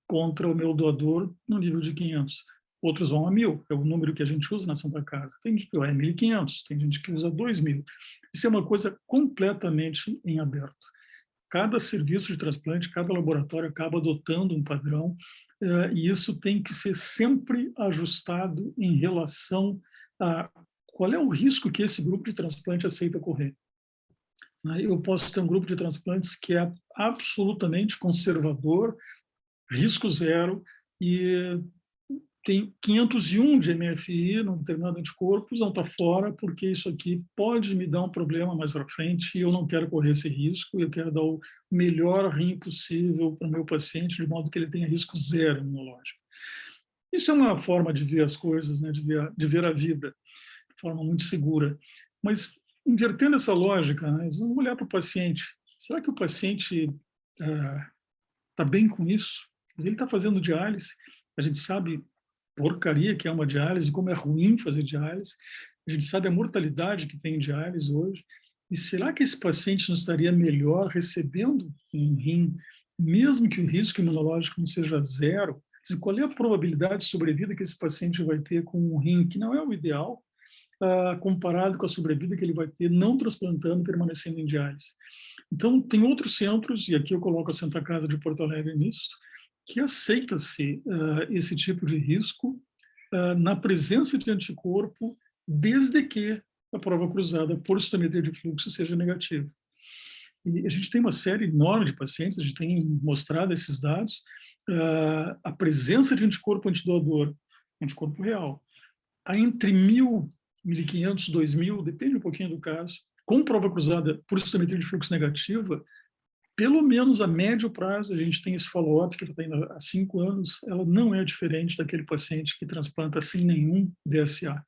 [SPEAKER 3] contra o meu doador no nível de 500. Outros vão a 1.000, é o número que a gente usa na Santa Casa. Tem gente que vai a 1.500, tem gente que usa 2.000. Isso é uma coisa completamente em aberto. Cada serviço de transplante, cada laboratório acaba adotando um padrão e isso tem que ser sempre ajustado em relação a qual é o risco que esse grupo de transplante aceita correr. Eu posso ter um grupo de transplantes que é absolutamente conservador, risco zero, e tem 501 de MFI num determinado anticorpo, não está fora, porque isso aqui pode me dar um problema mais para frente e eu não quero correr esse risco, eu quero dar o melhor rim possível para o meu paciente, de modo que ele tenha risco zero imunológico. Isso é uma forma de ver as coisas, né, de ver a vida de forma muito segura. Mas, invertendo essa lógica, né, vamos olhar para o paciente. Será que o paciente está bem com isso? Ele está fazendo diálise, a gente sabe porcaria que é uma diálise, como é ruim fazer diálise, a gente sabe a mortalidade que tem em diálise hoje, e será que esse paciente não estaria melhor recebendo um rim mesmo que o risco imunológico não seja zero, qual é a probabilidade de sobrevida que esse paciente vai ter com um rim que não é o ideal, comparado com a sobrevida que ele vai ter não transplantando, permanecendo em diálise. Então, tem outros centros, e aqui eu coloco a Santa Casa de Porto Alegre nisso, que aceita-se esse tipo de risco na presença de anticorpo, desde que a prova cruzada por citometria de fluxo seja negativa. E a gente tem uma série enorme de pacientes, a gente tem mostrado esses dados, a presença de anticorpo antidoador, anticorpo real, há entre 1.000, 1.500, 2.000, depende um pouquinho do caso, com prova cruzada por citometria de fluxo negativa, pelo menos a médio prazo, a gente tem esse follow-up que está indo há 5 anos, ela não é diferente daquele paciente que transplanta sem nenhum DSA.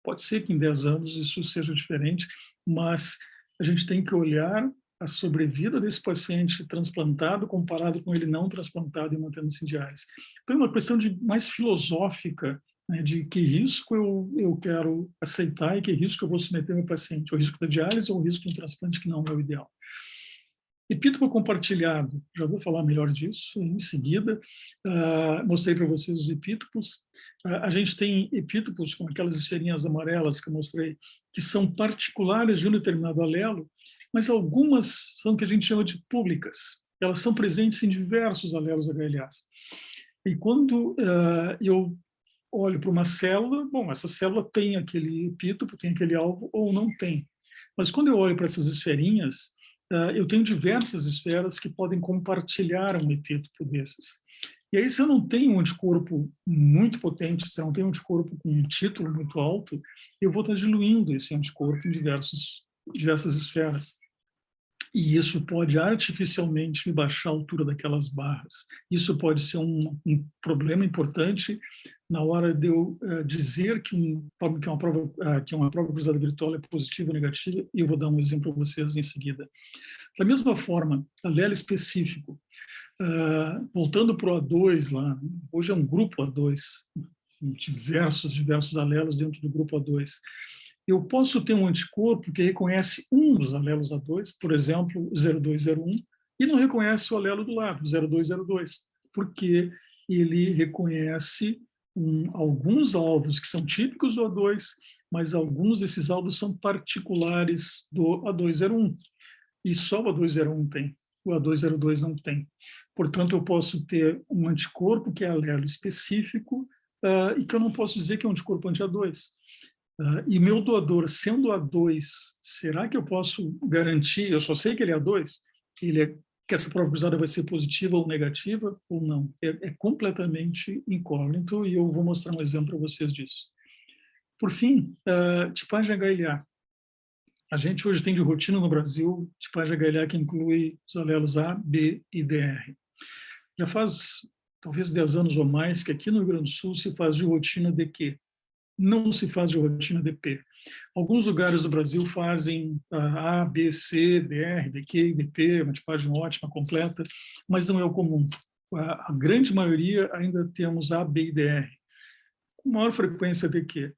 [SPEAKER 3] Pode ser que em 10 anos isso seja diferente, mas a gente tem que olhar a sobrevida desse paciente transplantado comparado com ele não transplantado e mantendo-se em diálise. Então é uma questão mais filosófica, né, de que risco eu quero aceitar e que risco eu vou submeter meu paciente, o risco da diálise ou o risco de um transplante que não é o ideal. Epítopo compartilhado, já vou falar melhor disso em seguida. Mostrei para vocês os epítopos. A gente tem epítopos com aquelas esferinhas amarelas que eu mostrei, que são particulares de um determinado alelo, mas algumas são o que a gente chama de públicas. Elas são presentes em diversos alelos HLAs. E quando eu olho para uma célula, bom, essa célula tem aquele epítopo, tem aquele alvo ou não tem. Mas quando eu olho para essas esferinhas, eu tenho diversas esferas que podem compartilhar um epítopo desses. E aí, se eu não tenho um anticorpo muito potente, se eu não tenho um anticorpo com um título muito alto, eu vou estar diluindo esse anticorpo em diversas esferas. E isso pode artificialmente me baixar a altura daquelas barras. Isso pode ser um problema importante na hora de eu dizer que uma prova cruzada virtual é positiva ou negativa, e eu vou dar um exemplo para vocês em seguida. Da mesma forma, alelo específico, voltando para o A2 lá, hoje é um grupo A2, diversos alelos dentro do grupo A2. Eu posso ter um anticorpo que reconhece um dos alelos A2, por exemplo, 0201, e não reconhece o alelo do lado, 0202, porque ele reconhece alguns alvos que são típicos do A2, mas alguns desses alvos são particulares do A201, e só o A201 tem, o A202 não tem. Portanto, eu posso ter um anticorpo que é alelo específico e que eu não posso dizer que é um anticorpo anti-A2. E meu doador, sendo A2, será que eu posso garantir, eu só sei que ele é A2, que essa prova cruzada vai ser positiva ou negativa, ou não? É completamente incógnito, e eu vou mostrar um exemplo para vocês disso. Por fim, tipagem HLA. A gente hoje tem de rotina no Brasil tipagem HLA que inclui os alelos A, B e DR. Já faz talvez 10 anos ou mais que aqui no Rio Grande do Sul se faz de rotina DQ. Não se faz de rotina DP. Alguns lugares do Brasil fazem A, B, C, DR, DQ, DP, uma tipagem ótima, completa, mas não é o comum. A grande maioria ainda temos A, B e DR. Com maior frequência DQ.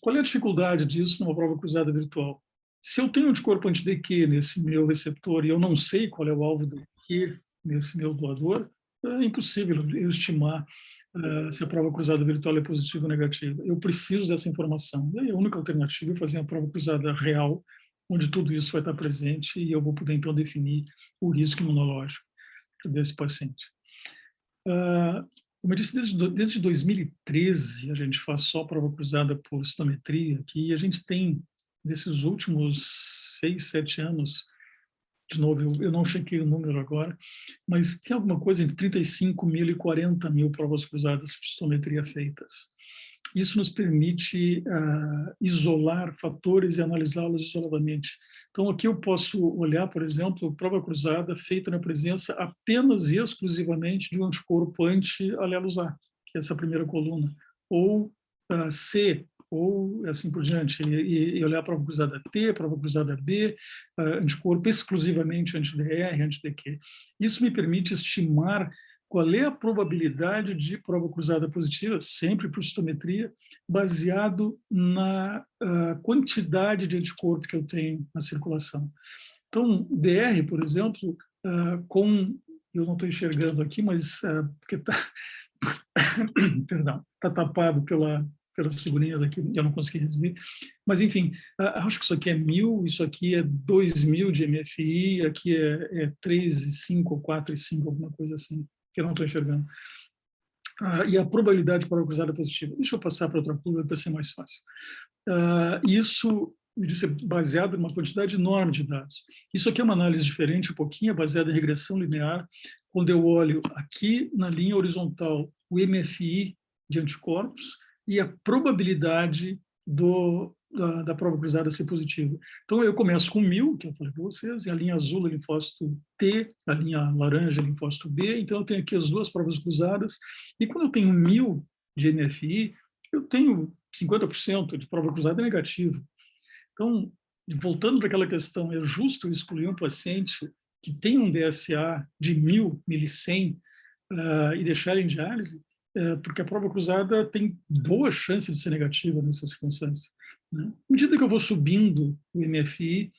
[SPEAKER 3] Qual é a dificuldade disso numa prova cruzada virtual? Se eu tenho um anticorpo anti-DQ nesse meu receptor e eu não sei qual é o alvo do DQ nesse meu doador, é impossível eu estimar se a prova cruzada virtual é positiva ou negativa. Eu preciso dessa informação. E a única alternativa é fazer a prova cruzada real, onde tudo isso vai estar presente e eu vou poder, então, definir o risco imunológico desse paciente. Como eu disse, desde 2013 a gente faz só prova cruzada por citometria, que a gente tem, desses últimos 6, 7 anos, de novo, eu não chequei o número agora, mas tem alguma coisa entre 35 mil e 40 mil provas cruzadas por citometria feitas. Isso nos permite isolar fatores e analisá-los isoladamente. Então, aqui eu posso olhar, por exemplo, prova cruzada feita na presença apenas e exclusivamente de um anticorpo anti-alelos A, que é essa primeira coluna, ou C, ou assim por diante, e olhar a prova cruzada T, prova cruzada B, anticorpo exclusivamente anti-DR, anti-DQ. Isso me permite estimar qual é a probabilidade de prova cruzada positiva, sempre por citometria, baseado na quantidade de anticorpo que eu tenho na circulação. Então, DR, por exemplo, com eu não estou enxergando aqui, mas porque está perdão, está tapado pelas figurinhas aqui, eu não consegui resumir. Mas, enfim, acho que isso aqui é 1.000, isso aqui é 2.000 de MFI, aqui é 3,5 ou 4,5, alguma coisa assim, que eu não estou enxergando. E a probabilidade de prova cruzada positiva. Deixa eu passar para outra curva para ser mais fácil. Isso é baseado em uma quantidade enorme de dados. Isso aqui é uma análise diferente, um pouquinho, baseada em regressão linear, quando eu olho aqui na linha horizontal o MFI de anticorpos e a probabilidade da prova cruzada ser positiva. Então, eu começo com 1.000, que eu falei para vocês, e a linha azul é linfócito T, a linha laranja é linfócito B, então eu tenho aqui as duas provas cruzadas, e quando eu tenho 1.000 de MFI, eu tenho 50% de prova cruzada negativa. Então, voltando para aquela questão, é justo excluir um paciente que tem um DSA de 1.000, 1.100 e deixar ele em diálise? Porque a prova cruzada tem boa chance de ser negativa nessa circunstância. Né? À medida que eu vou subindo o MFI,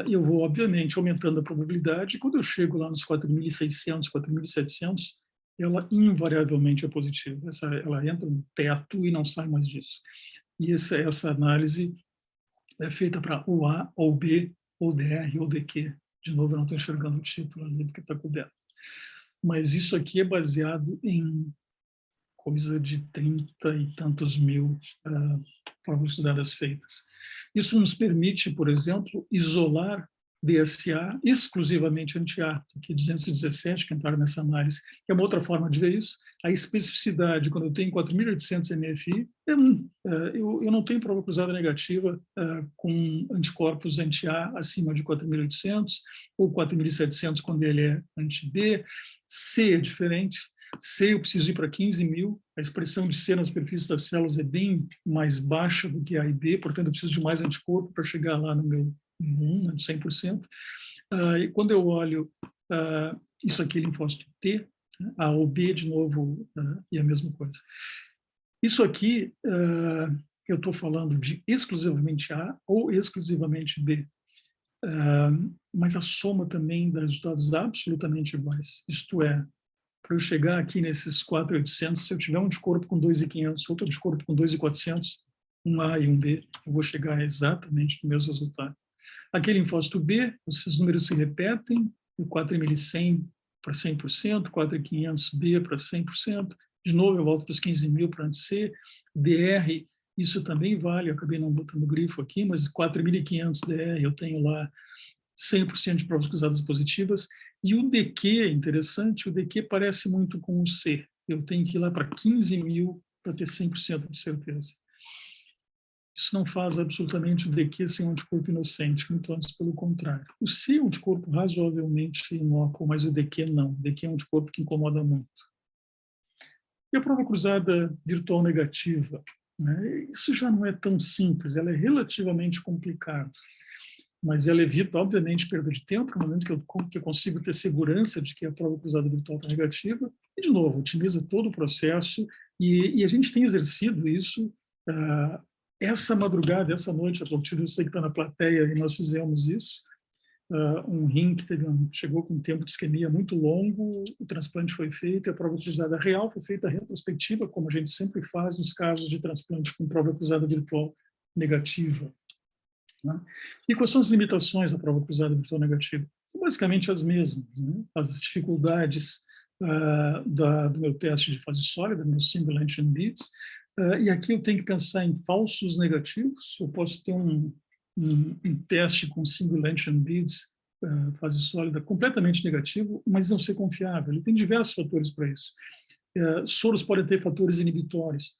[SPEAKER 3] eu vou, obviamente, aumentando a probabilidade, e quando eu chego lá nos 4.600, 4.700, ela invariavelmente é positiva. Ela entra no teto e não sai mais disso. E essa análise é feita para ou A, ou B, ou DR, ou DQ. De novo, eu não estou enxergando o título ali, porque está coberto. Mas isso aqui é baseado em coisa de 30 e tantos mil provas estudadas feitas. Isso nos permite, por exemplo, isolar DSA exclusivamente anti-A, aqui 217, que entraram nessa análise, que é uma outra forma de ver isso. A especificidade, quando eu tenho 4.800 MFI, eu não tenho prova cruzada negativa com anticorpos anti-A acima de 4.800, ou 4.700 quando ele é anti-B. C é diferente. C eu preciso ir para 15.000, a expressão de C nas superfícies das células é bem mais baixa do que A e B, portanto eu preciso de mais anticorpo para chegar lá no meu 1, de 100%. E quando eu olho isso aqui, linfócito T, A ou B de novo, e a mesma coisa. Isso aqui, eu estou falando de exclusivamente A ou exclusivamente B. Mas a soma também dos resultados absolutamente iguais, isto é, para eu chegar aqui nesses 4.800, se eu tiver um anticorpo com 2.500, outro anticorpo com 2.400, um A e um B, eu vou chegar exatamente no mesmo resultado. Aqui linfócito B, esses números se repetem, 4.100 para 100%, 4.500 B para 100%, de novo eu volto para os 15.000 para anti-C, DR, isso também vale, eu acabei não botando grifo aqui, mas 4.500 DR eu tenho lá 100% de provas cruzadas positivas, e o DQ é interessante, o DQ parece muito com o C, eu tenho que ir lá para 15.000 para ter 100% de certeza. Isso não faz absolutamente o DQ ser um anticorpo inocente, muito antes pelo contrário. O C é um anticorpo razoavelmente inócuo, mas o DQ não, o DQ é um anticorpo que incomoda muito. E a prova cruzada virtual negativa, né? Isso já não é tão simples, ela é relativamente complicada. Mas ela evita, obviamente, perda de tempo, no momento que eu consigo ter segurança de que a prova cruzada virtual está negativa, e, de novo, otimiza todo o processo, e a gente tem exercido isso essa madrugada, essa noite, a partir eu sei que está na plateia, e nós fizemos isso, um rim que chegou com um tempo de isquemia muito longo, o transplante foi feito, a prova cruzada real foi feita retrospectiva, como a gente sempre faz nos casos de transplante com prova cruzada virtual negativa. Né? E quais são as limitações da prova cruzada virtual negativa? São basicamente as mesmas. Né? As dificuldades do meu teste de fase sólida, meu single engine beats, e aqui eu tenho que pensar em falsos negativos. Eu posso ter um teste com single engine beats, fase sólida, completamente negativo, mas não ser confiável. Ele tem diversos fatores para isso. Soros podem ter fatores inibitórios.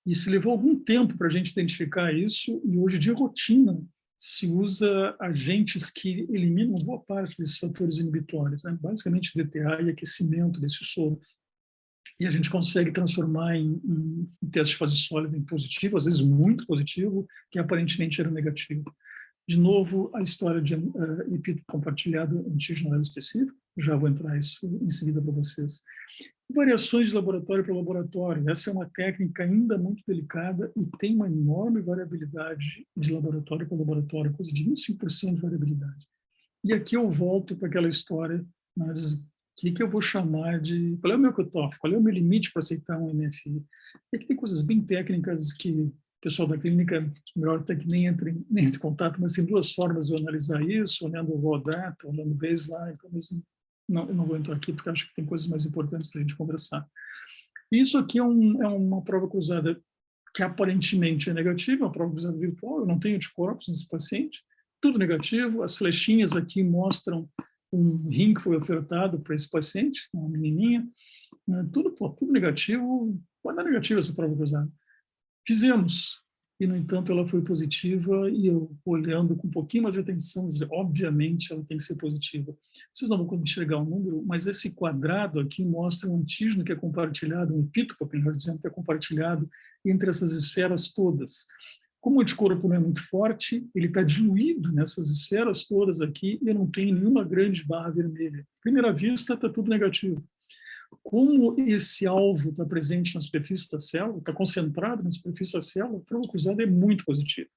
[SPEAKER 3] E se levou algum tempo para a gente identificar isso, e hoje de rotina se usa agentes que eliminam boa parte desses fatores inibitórios, né? Basicamente DTA e aquecimento desse soro. E a gente consegue transformar em teste de fase sólida em positivo, às vezes muito positivo, que aparentemente era negativo. De novo, a história de lipídio compartilhado antígeno específico, já vou entrar isso em seguida para vocês. Variações de laboratório para laboratório, essa é uma técnica ainda muito delicada e tem uma enorme variabilidade de laboratório para laboratório, coisa de 25% de variabilidade. E aqui eu volto para aquela história, que eu vou chamar de... Qual é o meu cutoff? Qual é o meu limite para aceitar um MFI? É que tem coisas bem técnicas que o pessoal da clínica, melhor até que nem entre em contato, mas tem duas formas de eu analisar isso, olhando o raw data, olhando o baseline. Então, eu não vou entrar aqui, porque acho que tem coisas mais importantes para a gente conversar. Isso aqui é uma prova cruzada que aparentemente é negativa, uma prova cruzada virtual, eu não tenho anticorpos nesse paciente, tudo negativo, as flechinhas aqui mostram um rim que foi ofertado para esse paciente, uma menininha, né, tudo negativo, pode dar negativo essa prova cruzada. Fizemos, e no entanto ela foi positiva, e eu olhando com um pouquinho mais de atenção, dizer, obviamente ela tem que ser positiva. Vocês não vão enxergar o número, mas esse quadrado aqui mostra um antígeno que é compartilhado, um epítopo, melhor dizendo, que é compartilhado entre essas esferas todas. Como o anticorpo não é muito forte, ele está diluído nessas esferas todas aqui e eu não tenho nenhuma grande barra vermelha. À primeira vista, está tudo negativo. Como esse alvo está presente na superfície da célula, está concentrado na superfície da célula, a prova cruzada é muito positiva.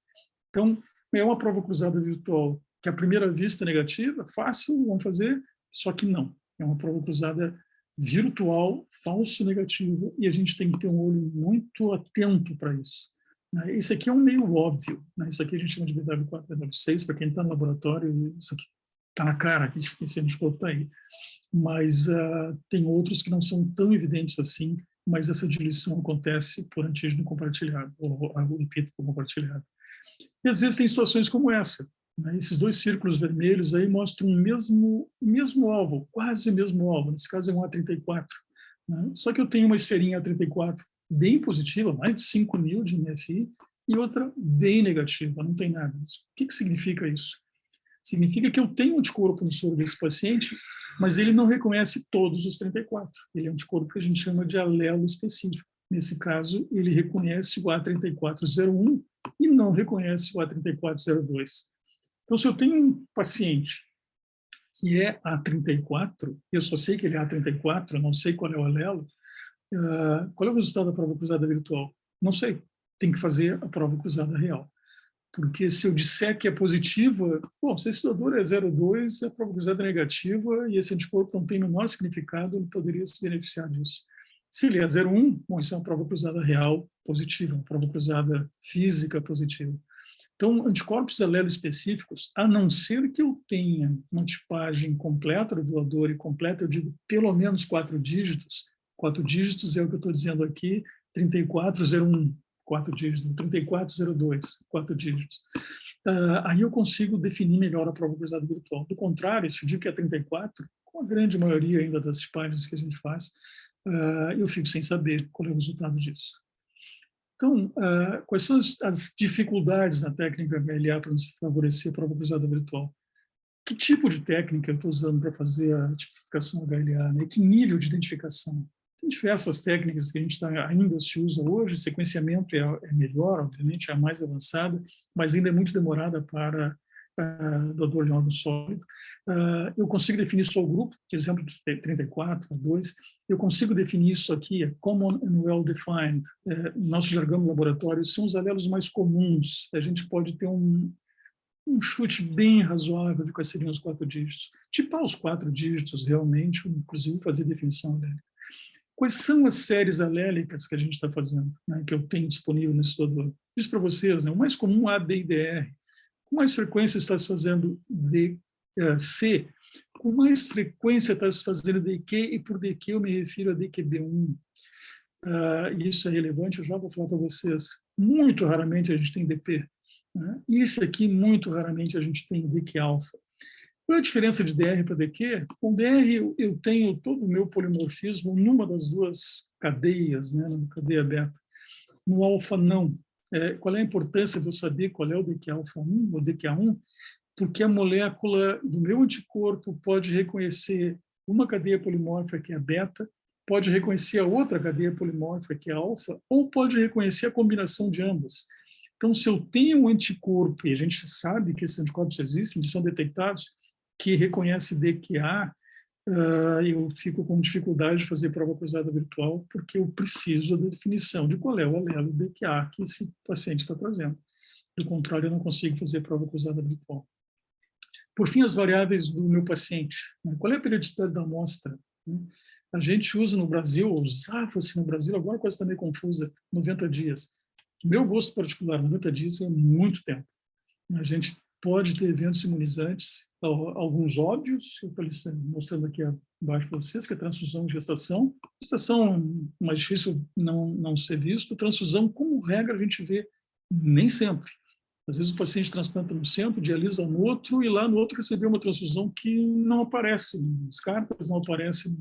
[SPEAKER 3] Então, é uma prova cruzada virtual que à primeira vista é negativa, fácil, vamos fazer, só que não. É uma prova cruzada virtual, falso negativo, e a gente tem que ter um olho muito atento para isso. Isso aqui é um meio óbvio, né? Isso aqui a gente chama de BW4, BW6, para quem está no laboratório, isso aqui está na cara, que esse anticorpo está aí. Mas tem outros que não são tão evidentes assim, mas essa diluição acontece por antígeno compartilhado, ou o epítopo compartilhado. E às vezes tem situações como essa, né? Esses dois círculos vermelhos aí mostram o mesmo alvo, quase o mesmo alvo, nesse caso é um A34, né? Só que eu tenho uma esferinha A34 bem positiva, mais de 5.000 de MFI, e outra bem negativa, não tem nada disso. O que significa isso? Significa que eu tenho um anticorpo no soro desse paciente, mas ele não reconhece todos os 34. Ele é um anticorpo que a gente chama de alelo específico. Nesse caso, ele reconhece o A3401 e não reconhece o A3402. Então, se eu tenho um paciente que é A34, eu só sei que ele é A34, eu não sei qual é o alelo, qual é o resultado da prova cruzada virtual? Não sei. Tem que fazer a prova cruzada real. Porque se eu disser que é positiva, bom, se esse doador é 0,2, a prova cruzada é negativa e esse anticorpo não tem o menor significado, ele poderia se beneficiar disso. Se ele é 0,1, bom, isso é uma prova cruzada real positiva, uma prova cruzada física positiva. Então, anticorpos alelo específicos, a não ser que eu tenha uma tipagem completa do doador, e completa eu digo pelo menos 4 dígitos, 4 dígitos é o que eu estou dizendo aqui, 3401, 4 dígitos, 3402, 4 dígitos. Aí eu consigo definir melhor a prova cruzada virtual. Do contrário, se eu digo que é 34, com a grande maioria ainda das tipagens que a gente faz, eu fico sem saber qual é o resultado disso. Então, quais são as dificuldades na técnica HLA para nos favorecer a prova cruzada virtual? Que tipo de técnica eu estou usando para fazer a tipificação HLA? Né? Que nível de identificação? Tem diversas técnicas que a gente ainda se usa hoje, sequenciamento é melhor, obviamente, é a mais avançada, mas ainda é muito demorada para doador de órgão sólido. Eu consigo definir só o grupo, por exemplo, 34, 2, eu consigo definir isso aqui, é common and well-defined. Nosso jargão no laboratório são os alelos mais comuns, a gente pode ter um chute bem razoável de quais seriam os 4 dígitos. Tipar os 4 dígitos, realmente, inclusive fazer definição alélica. Quais são as séries alélicas que a gente está fazendo, né, que eu tenho disponível nesse doador? Diz para vocês, né, o mais comum é A, D e DR. Com mais frequência está se fazendo DC, com mais frequência está se fazendo DQ, e por DQ eu me refiro a DQB1. Isso é relevante, eu já vou falar para vocês. Muito raramente a gente tem DP. Né? Isso aqui, muito raramente a gente tem DQ-alfa. Qual é a diferença de DR para DQ? Com DR eu tenho todo o meu polimorfismo numa das duas cadeias, né, na cadeia beta. No alfa, não. Qual é a importância de eu saber qual é o DQ-alfa-1 ou DQ1? Porque a molécula do meu anticorpo pode reconhecer uma cadeia polimórfica, que é a beta, pode reconhecer a outra cadeia polimórfica, que é a alfa, ou pode reconhecer a combinação de ambas. Então, se eu tenho um anticorpo, e a gente sabe que esses anticorpos existem, eles são detectados, que reconhece DQA, eu fico com dificuldade de fazer prova cruzada virtual, porque eu preciso da definição de qual é o alelo DQA que esse paciente está trazendo. Do contrário, eu não consigo fazer prova cruzada virtual. Por fim, as variáveis do meu paciente. Qual é a periodicidade da amostra? né? A gente usa no Brasil, usava-se no Brasil, agora a coisa está meio confusa, 90 dias. Meu gosto particular, 90 dias é muito tempo. A gente pode ter eventos imunizantes, alguns óbvios, eu estou mostrando aqui abaixo para vocês, que é transfusão e gestação. Gestação é mais difícil não ser visto. Transfusão, como regra, a gente vê nem sempre. Às vezes o paciente transplanta no centro, dialisa no outro, e lá no outro recebeu uma transfusão que não aparece nas cartas, não aparece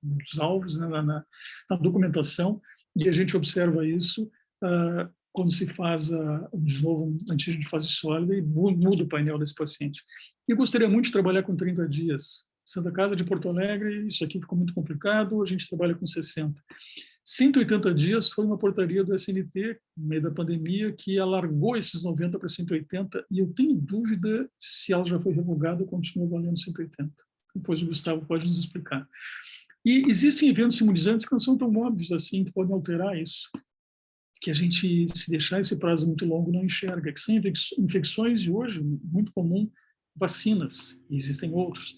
[SPEAKER 3] nos alvos, né, na documentação, e a gente observa isso quando se faz de novo um antígeno de fase sólida e muda o painel desse paciente. Eu gostaria muito de trabalhar com 30 dias. Santa Casa de Porto Alegre, isso aqui ficou muito complicado, a gente trabalha com 60. 180 dias foi uma portaria do SNT, no meio da pandemia, que alargou esses 90 para 180, e eu tenho dúvida se ela já foi revogada ou continua valendo 180. Depois o Gustavo pode nos explicar. E existem eventos imunizantes que não são tão óbvios assim, que podem alterar isso, que a gente, se deixar esse prazo muito longo, não enxerga, que são infecções, e hoje, muito comum, vacinas, e existem outros.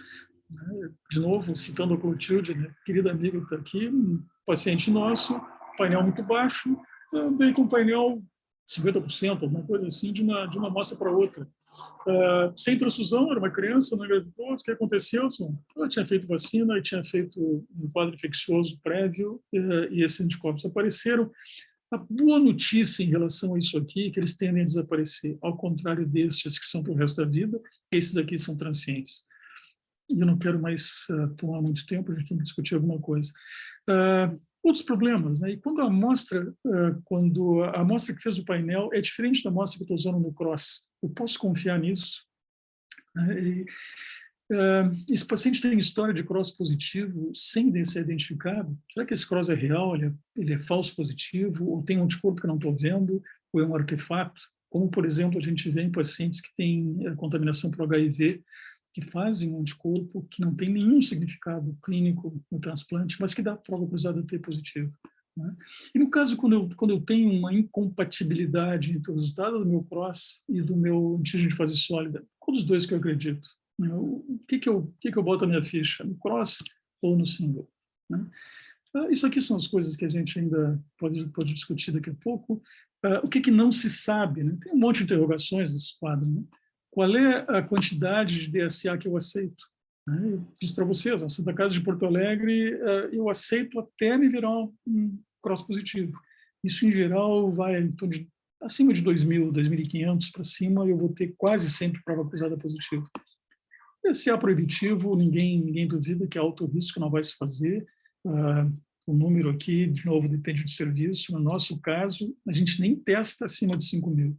[SPEAKER 3] De novo, citando a Clotilde, né, querida amiga que está aqui, um paciente nosso, painel muito baixo, veio com painel 50%, alguma coisa assim, de uma amostra para outra. Sem transfusão, era uma criança, não engravidou, o que aconteceu? Ela tinha feito vacina, e tinha feito um quadro infeccioso prévio, e esses anticorpos apareceram. A boa notícia em relação a isso aqui é que eles tendem a desaparecer, ao contrário destes que são para o resto da vida, esses aqui são transientes. E eu não quero mais tomar muito tempo, a gente tem que discutir alguma coisa. Outros problemas, né? E quando a amostra que fez o painel é diferente da amostra que eu estou usando no CROSS, eu posso confiar nisso? Esse paciente tem história de CROSS positivo sem ser identificado. Será que esse CROSS é real? Ele é falso positivo? Ou tem um anticorpo que eu não estou vendo? Ou é um artefato? Como, por exemplo, a gente vê em pacientes que têm contaminação por HIV, que fazem um anticorpo que não tem nenhum significado clínico no transplante, mas que dá prova cruzada T positivo, né? E no caso, quando eu tenho uma incompatibilidade entre o resultado do meu CROSS e do meu antígeno de fase sólida, qual dos dois que eu acredito? O que eu boto a minha ficha? No CROSS ou no single, né? Isso aqui são as coisas que a gente ainda pode discutir daqui a pouco. O que não se sabe, né? Tem um monte de interrogações nesse quadro, né? Qual é a quantidade de DSA que eu aceito? Eu disse para vocês, na Santa Casa de Porto Alegre, eu aceito até me virar um CROSS positivo. Isso, em geral, vai em torno de, acima de 2.000, 2.500 para cima, eu vou ter quase sempre prova cruzada positiva. DSA proibitivo, ninguém duvida que é alto risco, não vai se fazer. O número aqui, de novo, depende do serviço. No nosso caso, a gente nem testa acima de 5.000.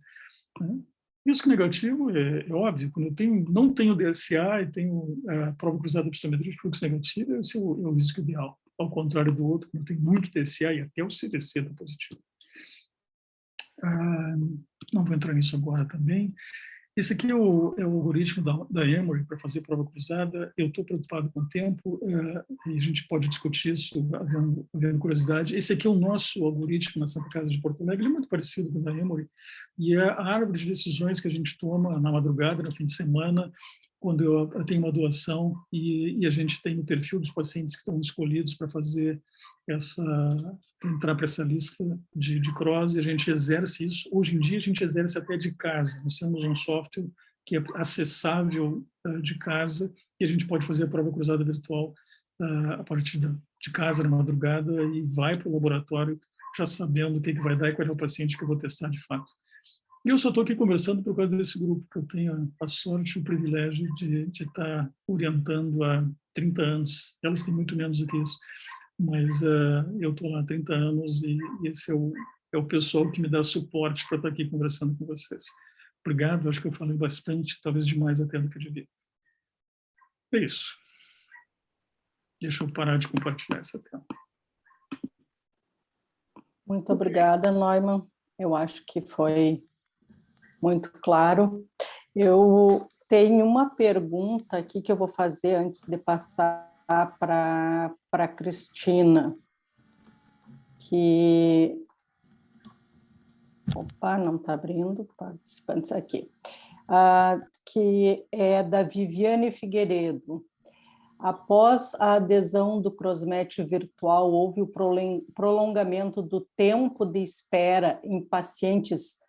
[SPEAKER 3] Né? Risco negativo é óbvio, quando eu não tenho DSA e tenho prova cruzada de optometria de fluxo negativo, esse é o risco ideal, ao contrário do outro, quando eu tenho muito DSA e até o CVC está positivo. Não vou entrar nisso agora também. Esse aqui é o algoritmo da Emory para fazer prova cruzada. Eu estou preocupado com o tempo, e a gente pode discutir isso, havendo curiosidade. Esse aqui é o nosso algoritmo na Santa Casa de Porto Alegre, ele é muito parecido com o da Emory, e é a árvore de decisões que a gente toma na madrugada, no fim de semana, quando eu tenho uma doação, e a gente tem o perfil dos pacientes que estão escolhidos para fazer entrar para essa lista de CROSS, e a gente exerce isso. Hoje em dia, a gente exerce até de casa. Nós temos um software que é acessável de casa, e a gente pode fazer a prova cruzada virtual a partir de casa, na madrugada, e vai para o laboratório já sabendo o que vai dar e qual é o paciente que eu vou testar de fato. E eu só estou aqui conversando por causa desse grupo, que eu tenho a sorte e o privilégio de estar orientando há 30 anos. Elas têm muito menos do que isso. Mas eu estou lá há 30 anos e esse é o pessoal que me dá suporte para estar aqui conversando com vocês. Obrigado, acho que eu falei bastante, talvez demais até do que eu devia. É isso. Deixa eu parar de compartilhar essa tela.
[SPEAKER 2] Muito obrigada, Neumann. Eu acho que foi muito claro. Eu tenho uma pergunta aqui que eu vou fazer antes de passar para a Cristina, que... Opa, não está abrindo, participantes aqui. Que é da Viviane Figueiredo. Após a adesão do CrossMatch virtual, houve o prolongamento do tempo de espera em pacientes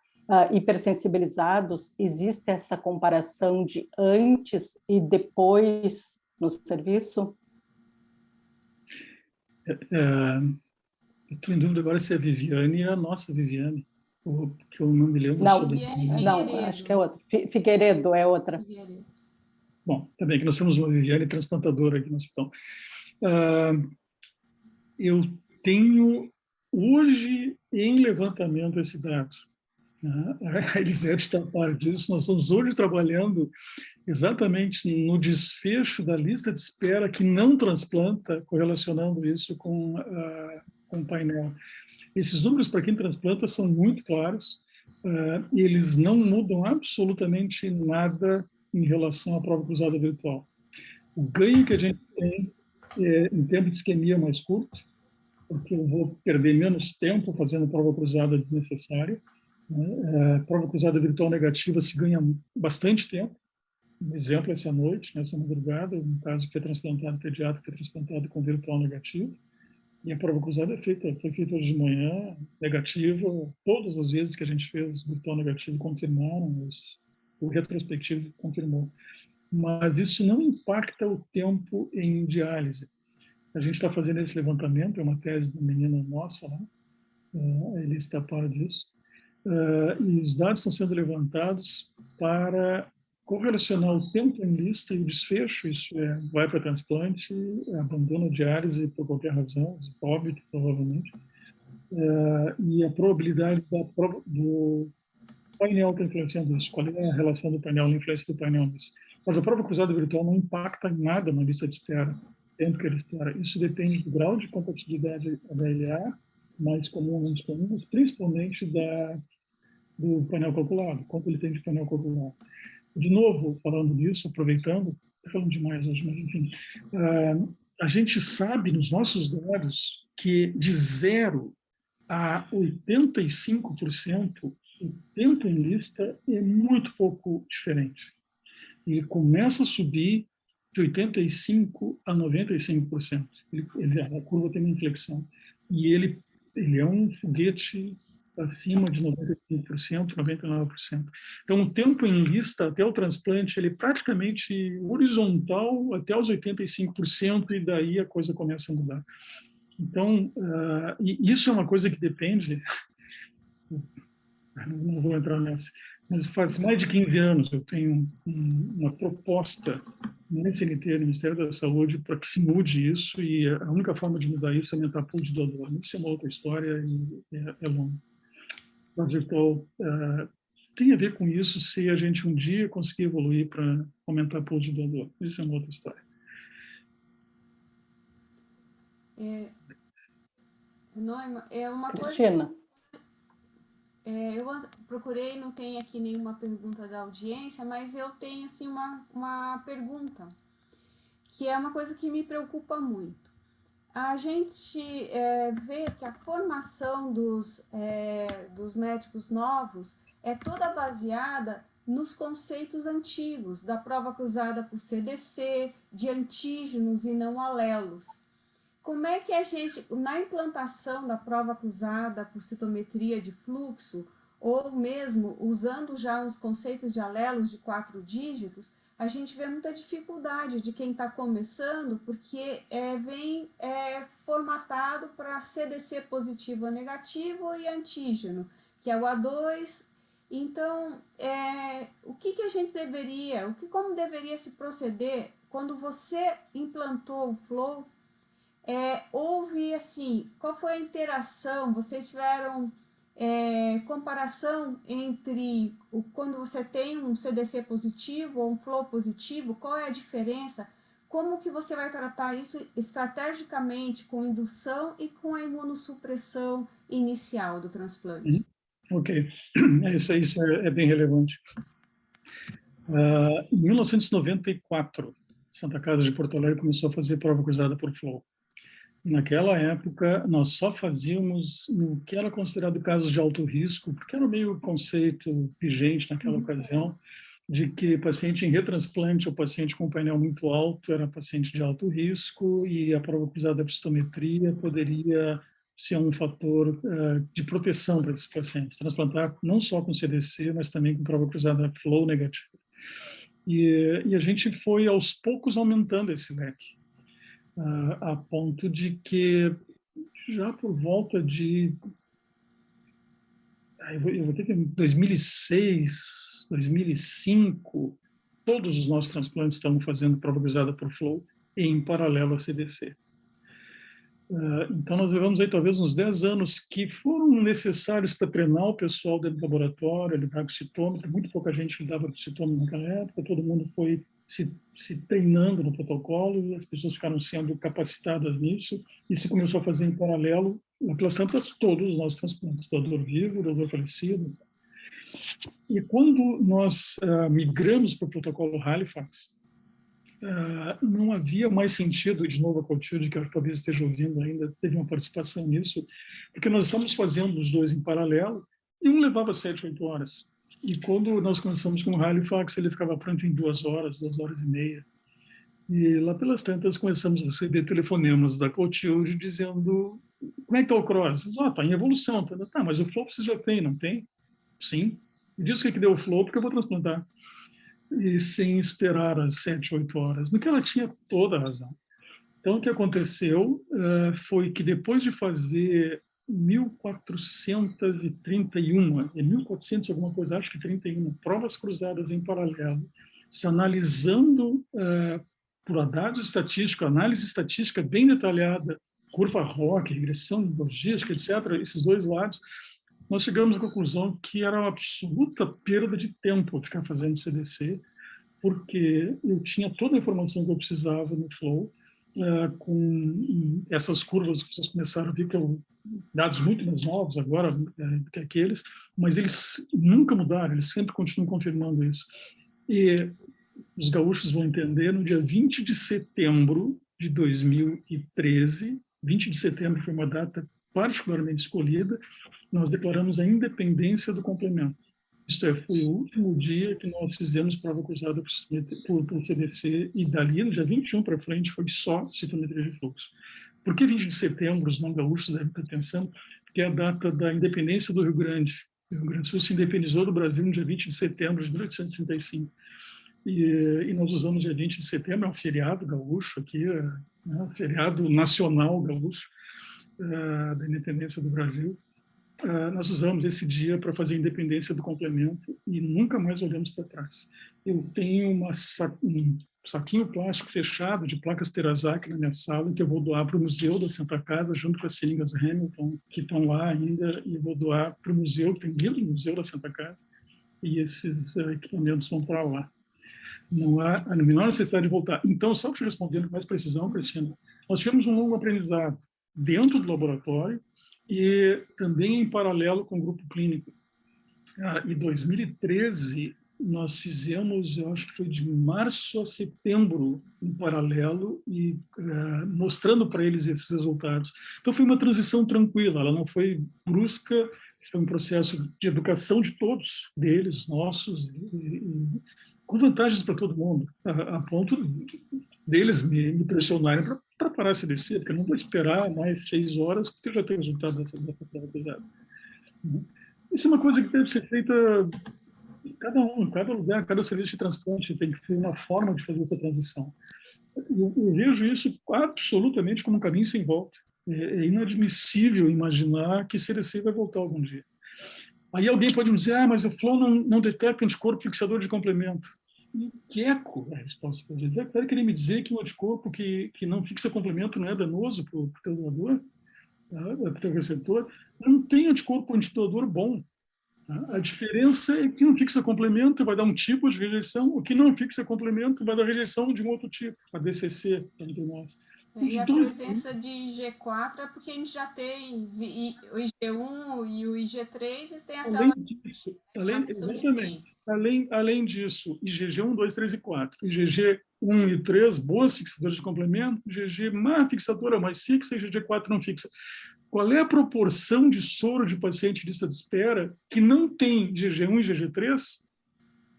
[SPEAKER 2] hipersensibilizados? Existe essa comparação de antes e depois no serviço?
[SPEAKER 3] Estou em dúvida agora se a Viviane é a nossa Viviane, porque eu não me lembro.
[SPEAKER 2] Não, acho que é outra. Figueiredo é outra.
[SPEAKER 3] Figueiredo. Bom, também que nós temos uma Viviane transplantadora aqui no hospital. Eu tenho hoje em levantamento esse dado. A Elisete está a par disso. Nós estamos hoje trabalhando exatamente no desfecho da lista de espera que não transplanta, correlacionando isso com o painel. Esses números para quem transplanta são muito claros e eles não mudam absolutamente nada em relação à prova cruzada virtual. O ganho que a gente tem em tempo de isquemia mais curto, porque eu vou perder menos tempo fazendo prova cruzada desnecessária. Prova cruzada virtual negativa se ganha bastante tempo. Um exemplo essa noite, nessa madrugada, um caso que é transplantado pediátrico, que é transplantado com virtual negativo. E a prova cruzada foi feita hoje de manhã, negativa. Todas as vezes que a gente fez virtual negativo confirmaram, o retrospectivo confirmou. Mas isso não impacta o tempo em diálise. A gente está fazendo esse levantamento, é uma tese da menina nossa, né? Ele está a par disso. E os dados estão sendo levantados para correlacionar o tempo em lista e o desfecho, isso vai para transplante, abandona a diálise por qualquer razão, óbito, provavelmente, e a probabilidade do painel está influenciando isso, qual é a relação do painel, a influência do painel nisso. Mas a prova cruzada virtual não impacta em nada na lista de espera, tempo que ele espera. Isso depende do grau de compatibilidade da LA, mais comum ou menos comum, mas principalmente do painel calculado, quanto ele tem de painel calculado. De novo, falando disso, aproveitando, estou falando demais hoje, mas enfim, a gente sabe nos nossos dados que de 0 a 85%, o tempo em lista é muito pouco diferente. Ele começa a subir de 85% a 95%. A curva tem uma inflexão. E ele é um foguete acima de 95%, 99%. Então, o tempo em lista até o transplante, ele é praticamente horizontal até os 85%, e daí a coisa começa a mudar. Então, e isso é uma coisa que depende, não vou entrar nessa, mas faz mais de 15 anos eu tenho uma proposta no CNT, no Ministério da Saúde, para que se mude isso, e a única forma de mudar isso é aumentar a pool de doador. Isso é uma outra história e é longo. Então, tem a ver com isso se a gente um dia conseguir evoluir para aumentar a pool de doador. Isso é uma outra história.
[SPEAKER 4] Noima, é uma
[SPEAKER 2] Cristina.
[SPEAKER 4] coisa... eu procurei, não tem aqui nenhuma pergunta da audiência, mas eu tenho assim, uma pergunta, que é uma coisa que me preocupa muito. A gente vê que a formação dos médicos novos é toda baseada nos conceitos antigos, da prova cruzada por CDC, de antígenos e não alelos. Como é que a gente, na implantação da prova cruzada por citometria de fluxo, ou mesmo usando já os conceitos de alelos de 4 dígitos, a gente vê muita dificuldade de quem está começando, porque vem formatado para CDC positivo ou negativo e antígeno, que é o A2. Então, o que a gente deveria, como deveria se proceder quando você implantou o Flow? Houve assim, qual foi a interação? Vocês tiveram comparação entre quando você tem um CDC positivo ou um Flow positivo? Qual é a diferença? Como que você vai tratar isso estrategicamente com indução e com a imunossupressão inicial do transplante?
[SPEAKER 3] Ok, isso é bem relevante. Em 1994, Santa Casa de Porto Alegre começou a fazer prova cruzada por Flow. Naquela época, nós só fazíamos o que era considerado casos de alto risco, porque era meio conceito vigente naquela ocasião, de que paciente em retransplante ou paciente com painel muito alto era paciente de alto risco e a prova cruzada da epistometria poderia ser um fator de proteção para esses pacientes. Transplantar não só com CDC, mas também com prova cruzada flow negativa. E a gente foi, aos poucos, aumentando esse leque, a ponto de que já por volta de... Eu vou ter que... 2006, 2005, todos os nossos transplantes estavam fazendo prova cruzada por flow em paralelo a CDC. Então, nós levamos aí talvez uns 10 anos que foram necessários para treinar o pessoal dentro do laboratório, lidar com citômetro. Muito pouca gente lidava com citômetro naquela época, todo mundo foi se treinando no protocolo, as pessoas ficaram sendo capacitadas nisso, e se começou a fazer em paralelo, pelas tantas, todos os nossos transplantes, doador vivo, doador falecido. E quando nós migramos para o protocolo Halifax, não havia mais sentido, de novo a Clotilde, que talvez esteja ouvindo ainda, teve uma participação nisso, porque nós estamos fazendo os dois em paralelo, e um levava 7, 8 horas. E quando nós começamos com o Halifax, ele ficava pronto em 2 horas, 2 horas e meia. E lá pelas tantas começamos a receber telefonemas da Clotilde dizendo: como é que está o cross? Está em evolução. Tá, mas o flow você já tem, não tem? Sim. Me diz o que deu o flow, porque eu vou transplantar. E sem esperar as 7, 8 horas, no que ela tinha toda a razão. Então, o que aconteceu foi que depois de fazer 1.431, 1.400 alguma coisa, acho que 31, provas cruzadas em paralelo, se analisando por dados estatísticos, análise estatística bem detalhada, curva ROC, regressão logística, etc., esses dois lados, nós chegamos à conclusão que era uma absoluta perda de tempo ficar fazendo CDC, porque eu tinha toda a informação que eu precisava no Flow, com essas curvas que vocês começaram a ver, que são dados muito mais novos agora do que aqueles, mas eles nunca mudaram, eles sempre continuam confirmando isso. E os gaúchos vão entender, no dia 20 de setembro de 2013, 20 de setembro foi uma data particularmente escolhida, nós declaramos a independência do complemento. Isto é, foi o último dia que nós fizemos prova cruzada por CDC, e dali, no dia 21 para frente, foi só citometria de fluxo. Por que 20 de setembro, os não gaúchos devem estar pensando? Porque é a data da independência do Rio Grande. O Rio Grande do Sul se independizou do Brasil no dia 20 de setembro de 1835. E nós usamos o dia 20 de setembro, é um feriado gaúcho aqui, um feriado nacional gaúcho, da independência do Brasil. Nós usamos esse dia para fazer a independência do complemento e nunca mais olhamos para trás. Eu tenho um saquinho plástico fechado de placas Terazac na minha sala, que eu vou doar para o Museu da Santa Casa, junto com as seringas Hamilton, que estão lá ainda, e vou doar para o museu, tem livro no Museu da Santa Casa, e esses equipamentos vão para lá. Não há a menor necessidade de voltar. Então, só para te responder com mais precisão, Cristina, nós tivemos um longo aprendizado dentro do laboratório e também em paralelo com o grupo clínico. Em 2013, nós fizemos, eu acho que foi de março a setembro, em paralelo, e mostrando para eles esses resultados. Então, foi uma transição tranquila, ela não foi brusca, foi um processo de educação de todos, deles, nossos, com vantagens para todo mundo, a ponto deles me pressionarem para parar a CDC, porque eu não vou esperar mais 6 horas, porque eu já tenho resultado dessa prova cruzada. Isso é uma coisa que deve ser feita em cada lugar, cada serviço de transplante tem que ter uma forma de fazer essa transição. Eu vejo isso absolutamente como um caminho sem volta. É inadmissível imaginar que CDC vai voltar algum dia. Aí alguém pode me dizer, mas o Flow não detecta anticorpo fixador de complemento. Que eco é a resposta para ele. Vai querer me dizer que um anticorpo que não fixa complemento não é danoso para o teu doador, para o teu receptor? Não tem anticorpo antidoador bom. A diferença é que não fixa complemento vai dar um tipo de rejeição, o que não fixa complemento vai dar rejeição de um outro tipo, a DCC, entre nós.
[SPEAKER 4] E a presença de IG4 é porque a gente já tem o IG1 e o IG3, eles têm a célula...
[SPEAKER 3] Além disso, IgG1, 2, 3 e 4. IgG1 e 3, boas fixadoras de complemento. IgG má fixadora, mais fixa. IgG4 não fixa. Qual é a proporção de soro de paciente de lista de espera que não tem IgG1 e IgG3?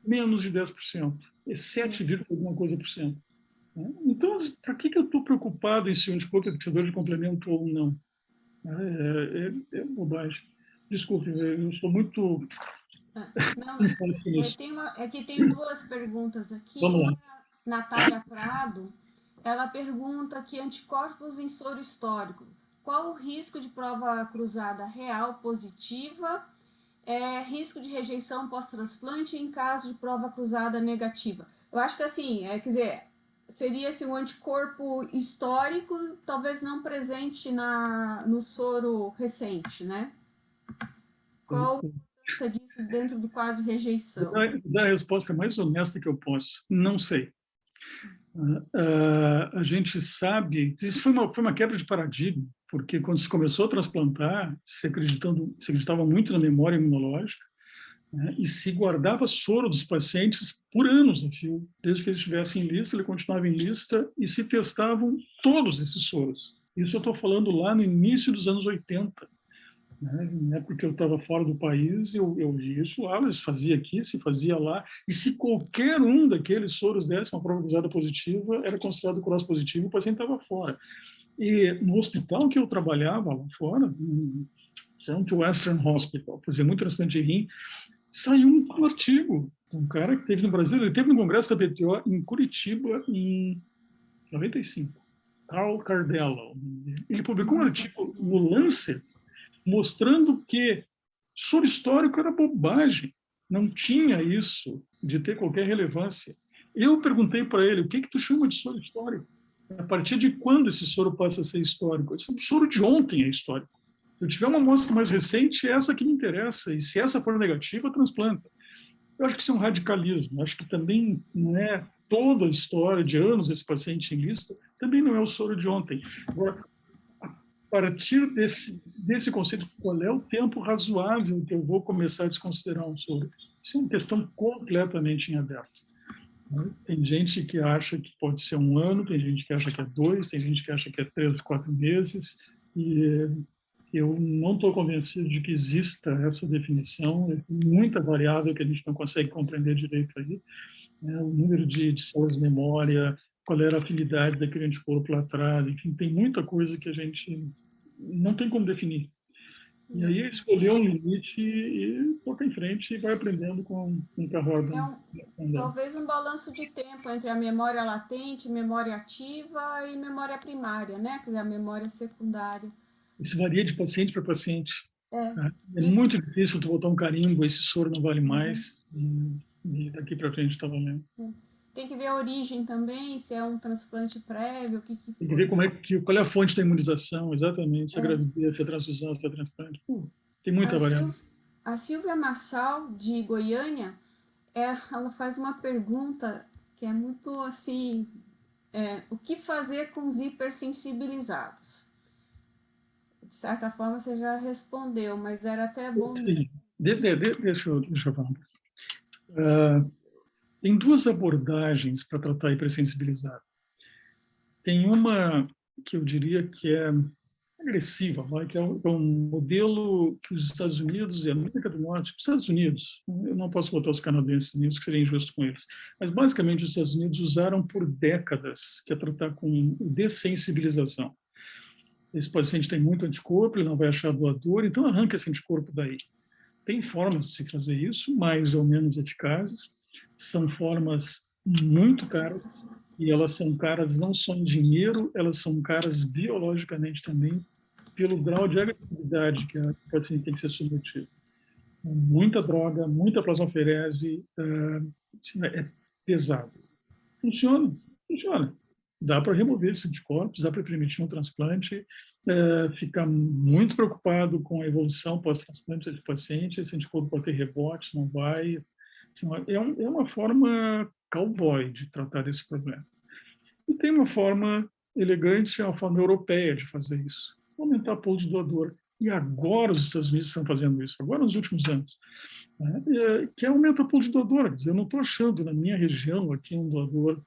[SPEAKER 3] menos de 10%, é 7, alguma coisa por cento. Então, para que eu estou preocupado em se o anticorpo é fixador de complemento ou não? É bobagem. Desculpe, eu sou muito...
[SPEAKER 4] Não, aqui tem duas perguntas aqui.
[SPEAKER 3] Vamos lá.
[SPEAKER 4] Natália Prado, ela pergunta que anticorpos em soro histórico, qual o risco de prova cruzada real positiva, risco de rejeição pós-transplante em caso de prova cruzada negativa? Eu acho que assim, quer dizer, seria assim, um anticorpo histórico, talvez não presente no soro recente, né? Qual a importância disso dentro do quadro de rejeição?
[SPEAKER 3] Vou dar a resposta mais honesta que eu posso. Não sei. A gente sabe... Isso foi uma quebra de paradigma, porque quando se começou a transplantar, se acreditava muito na memória imunológica, né, e se guardava soro dos pacientes por anos a fio. Desde que eles estivessem em lista, ele continuava em lista e se testavam todos esses soros. Isso eu estou falando lá no início dos anos 80. Na época que eu estava fora do país, eu vi isso lá, se fazia aqui, se fazia lá, e se qualquer um daqueles soros desse uma prova cruzada positiva, era considerado cross positivo, o paciente estava fora. E no hospital que eu trabalhava lá fora, no Western Hospital, fazia muito transplante de rim, saiu um artigo de um cara que teve no Brasil, ele teve no congresso da BTO em Curitiba em 95, Carl Cardella. Ele publicou um artigo no Lancet mostrando que soro histórico era bobagem, não tinha isso de ter qualquer relevância. Eu perguntei para ele, o que tu chama de soro histórico? A partir de quando esse soro passa a ser histórico? Esse soro de ontem é histórico. Se eu tiver uma amostra mais recente, é essa que me interessa, e se essa for negativa, transplanta. Eu acho que isso é um radicalismo, acho que também não é toda a história de anos desse paciente em lista, também não é o soro de ontem. Agora, a partir desse conceito, qual é o tempo razoável que eu vou começar a desconsiderar um soro? Isso é uma questão completamente em aberto. Tem gente que acha que pode ser 1 ano, tem gente que acha que é 2, tem gente que acha que é 3, 4 meses, e eu não estou convencido de que exista essa definição, é muita variável que a gente não consegue compreender direito aí, né? O número de células de memória, qual era a afinidade daquele anticorpo lá atrás, enfim, tem muita coisa que a gente não tem como definir. E aí escolher um limite e toca em frente e vai aprendendo com o que a roda.
[SPEAKER 4] Talvez um balanço de tempo entre a memória latente, memória ativa e memória primária, né? Quer dizer, a memória secundária.
[SPEAKER 3] Isso varia de paciente para paciente. É muito difícil tu botar um carimbo, esse soro não vale mais, e daqui para frente está valendo.
[SPEAKER 4] Tem que ver a origem também, se é um transplante prévio, o que
[SPEAKER 3] tem que ver qual é a fonte da imunização, exatamente, se é gravidez, se é transfusão, se é transplante. Tem muita variável.
[SPEAKER 4] A Silvia Massal, de Goiânia, ela faz uma pergunta que é muito assim, o que fazer com os hipersensibilizados? De certa forma você já respondeu, mas era até bom...
[SPEAKER 3] Sim, deixa eu falar. Tem 2 abordagens para tratar hipersensibilizado. Tem uma que eu diria que é agressiva, que é um modelo que os Estados Unidos e a América do Norte, os Estados Unidos, eu não posso botar os canadenses nisso, que seria injusto com eles, mas basicamente os Estados Unidos usaram por décadas, que é tratar com dessensibilização. Esse paciente tem muito anticorpo, ele não vai achar doador, então arranca esse anticorpo daí. Tem formas de se fazer isso, mais ou menos eficazes, são formas muito caras, e elas são caras não só em dinheiro, elas são caras biologicamente também, pelo grau de agressividade que o paciente tem que ser submetido. Muita droga, muita plasmaferese, é pesado. Funciona. Dá para remover esses anticorpos, dá para permitir um transplante, ficar muito preocupado com a evolução pós-transplante desse paciente, esse anticorpo pode ter rebote, não vai. Assim, é uma forma cowboy de tratar desse problema. E tem uma forma elegante, uma forma europeia de fazer isso. Aumentar a pool de doador. E agora os Estados Unidos estão fazendo isso, agora nos últimos anos. Que aumenta a pool de doador. Quer dizer, eu não estou achando na minha região aqui um doador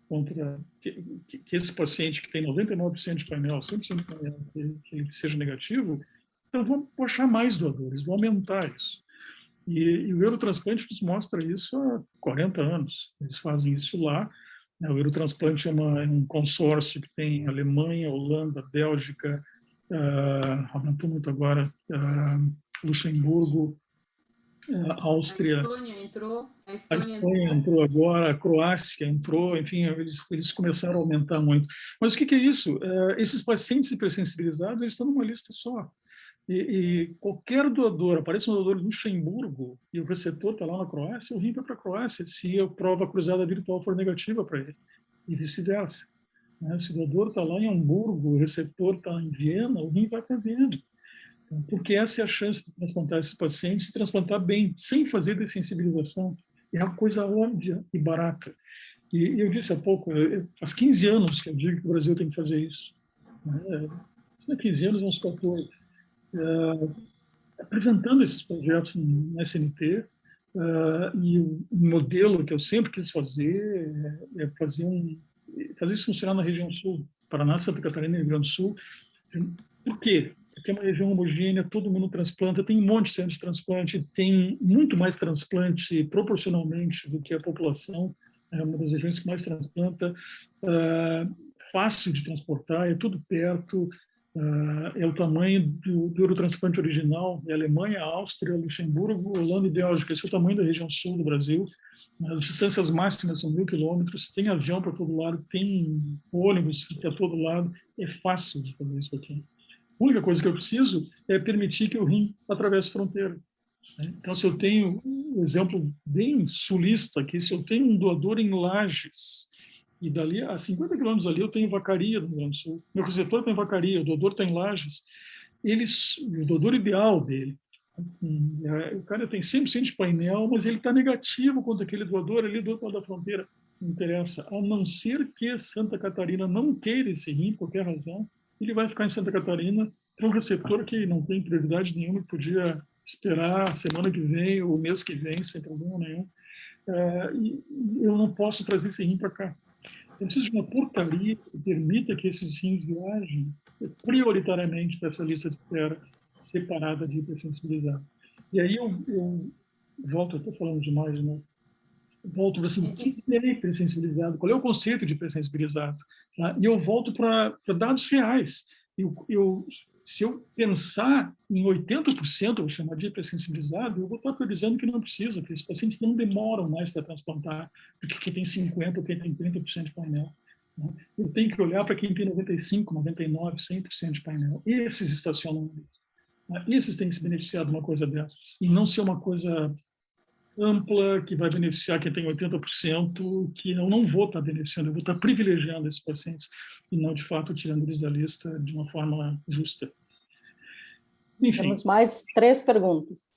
[SPEAKER 3] contra que esse paciente que tem 99% de painel, 100% de painel, que ele seja negativo, então vou achar mais doadores, vou aumentar isso. E o Eurotransplante nos mostra isso há 40 anos. Eles fazem isso lá. O Eurotransplante é um consórcio que tem Alemanha, Holanda, Bélgica, aumentou muito agora, Luxemburgo, Áustria.
[SPEAKER 4] A Estônia entrou.
[SPEAKER 3] A Espanha entrou agora, a Croácia entrou, enfim, eles começaram a aumentar muito. Mas o que é isso? Esses pacientes hipersensibilizados, eles estão numa lista só. E qualquer doador, aparece um doador de Luxemburgo e o receptor está lá na Croácia, o rim vai para a Croácia, se a prova cruzada virtual for negativa para ele, e vice-versa. Se o doador está lá em Hamburgo, o receptor está em Viena, o rim vai para Viena. Então, porque essa é a chance de transplantar esses pacientes e transplantar bem, sem fazer dessensibilização. É uma coisa óbvia e barata. E eu disse há pouco, faz 15 anos que eu digo que o Brasil tem que fazer isso. Há 15 anos, uns 14. Apresentando esses projetos no SNT, e o modelo que eu sempre quis fazer é fazer isso funcionar na região sul, Paraná, Santa Catarina e Rio Grande do Sul. Por quê? Porque é uma região homogênea, todo mundo transplanta, tem um monte de centro de transplante, tem muito mais transplante proporcionalmente do que a população, é uma das regiões que mais transplanta, fácil de transportar, é tudo perto, é o tamanho do Eurotransplante original, é a Alemanha, a Áustria, Luxemburgo, Holanda e Bélgica, esse é o tamanho da região sul do Brasil. As distâncias máximas são 1.000 quilômetros, tem avião para todo lado, tem ônibus para todo lado, é fácil de fazer isso aqui. A única coisa que eu preciso é permitir que o rim atravesse a fronteira. Então, se eu tenho um exemplo bem sulista aqui, se eu tenho um doador em Lages, e dali a 50 quilômetros ali eu tenho Vacaria, no Rio Grande do Sul. Meu receptor está em Vacaria, o doador está em Lages. O doador ideal dele, o cara tem 100% de painel, mas ele está negativo contra aquele doador ali do outro lado da fronteira. Não interessa. A não ser que Santa Catarina não queira esse rim, por qualquer razão, ele vai ficar em Santa Catarina para um receptor que não tem prioridade nenhuma, que podia esperar a semana que vem ou o mês que vem, sem problema nenhum. E eu não posso trazer esse rim para cá. Eu preciso de uma portaria que permita que esses rins viajem prioritariamente para essa lista de espera separada de hipersensibilizado. E aí eu volto, eu estou falando demais, né? Volto para assim, o que é hipersensibilizado? Qual é o conceito de hipersensibilizado? Tá? E eu volto para dados reais. Se eu pensar em 80%, eu vou chamar de hipersensibilizado, eu vou estar priorizando que não precisa, porque esses pacientes não demoram mais para transplantar do que quem tem 50% ou quem tem 30% de painel. Né? Eu tenho que olhar para quem tem 95%, 99%, 100% de painel. Esses estacionam ali. Né? Esses têm que se beneficiar de uma coisa dessas. E não ser uma coisa ampla, que vai beneficiar quem tem 80%, que eu não vou estar beneficiando, eu vou estar privilegiando esses pacientes e não, de fato, tirando eles da lista de uma forma justa. Enfim.
[SPEAKER 2] Temos mais 3 perguntas.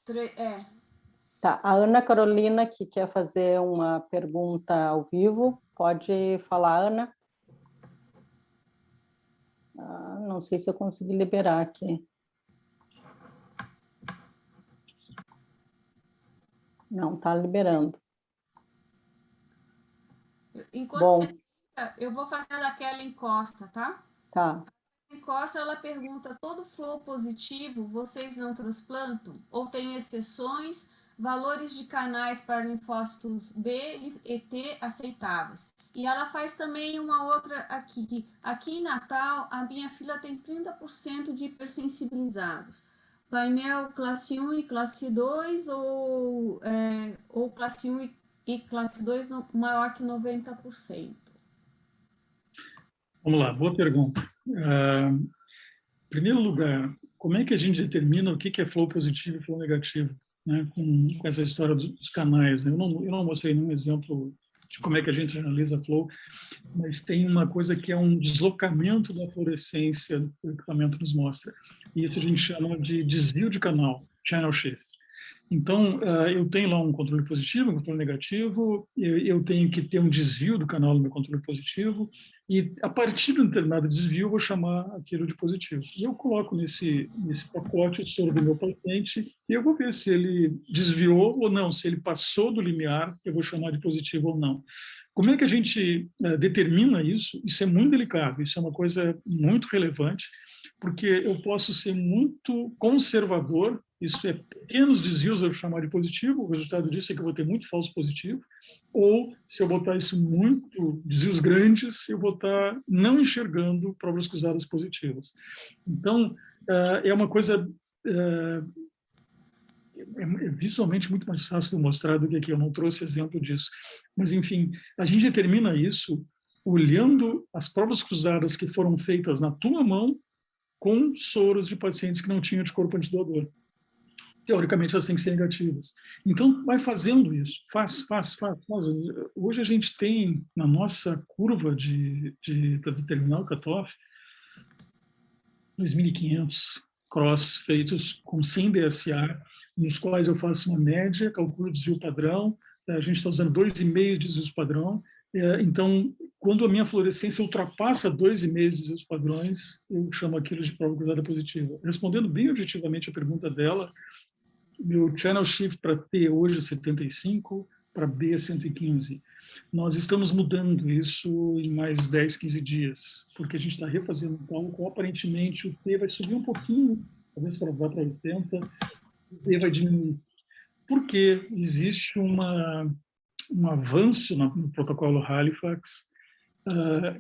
[SPEAKER 2] Tá, a Ana Carolina, que quer fazer uma pergunta ao vivo, pode falar, Ana? Não sei se eu consegui liberar aqui. Não, está liberando.
[SPEAKER 4] Enquanto
[SPEAKER 2] Bom,
[SPEAKER 4] você... eu vou fazer a Kellen Costa, tá?
[SPEAKER 2] Tá.
[SPEAKER 4] A Kellen Costa, ela pergunta, todo flow positivo vocês não transplantam? Ou tem exceções, valores de canais para linfócitos B e T aceitáveis? E ela faz também uma outra aqui, que aqui em Natal, a minha filha tem 30% de hipersensibilizados. Painel classe 1 e classe 2 ou classe 1 e classe 2 maior que 90%?
[SPEAKER 3] Vamos lá, boa pergunta. Em primeiro lugar, como é que a gente determina o que é flow positivo e flow negativo, né? Com essa história dos canais? Né? Eu não mostrei nenhum exemplo de como é que a gente analisa flow, mas tem uma coisa que é um deslocamento da fluorescência que o equipamento nos mostra. E isso a gente chama de desvio de canal, channel shift. Então, eu tenho lá um controle positivo, um controle negativo, eu tenho que ter um desvio do canal no meu controle positivo, e a partir de um determinado desvio, eu vou chamar aquilo de positivo. E eu coloco nesse pacote o soro do meu paciente, e eu vou ver se ele desviou ou não, se ele passou do limiar, eu vou chamar de positivo ou não. Como é que a gente determina isso? Isso é muito delicado, isso é uma coisa muito relevante, porque eu posso ser muito conservador, isso é pequenos desvios eu chamar de positivo, o resultado disso é que eu vou ter muito falso positivo, ou se eu botar isso muito, desvios grandes, eu vou estar não enxergando provas cruzadas positivas. Então, é uma coisa é visualmente muito mais fácil de mostrar do que aqui, eu não trouxe exemplo disso. Mas, enfim, a gente determina isso olhando as provas cruzadas que foram feitas na tua mão com soros de pacientes que não tinham anticorpo antidoador. Teoricamente, elas têm que ser negativas. Então, vai fazendo isso. Faz. Hoje a gente tem, na nossa curva para determinar o cutoff, 2.500 cross feitos com 100 DSA, nos quais eu faço uma média, calculo o desvio padrão, a gente está usando 2,5 desvios padrão, então, quando a minha fluorescência ultrapassa 2,5 desvios padrões, eu chamo aquilo de prova cruzada positiva. Respondendo bem objetivamente a pergunta dela, meu channel shift para T hoje é 75, para B é 115. Nós estamos mudando isso em mais 10, 15 dias, porque a gente está refazendo o cálculo. Aparentemente, o T vai subir um pouquinho, talvez para 80, o D vai diminuir. Porque existe um avanço no protocolo Halifax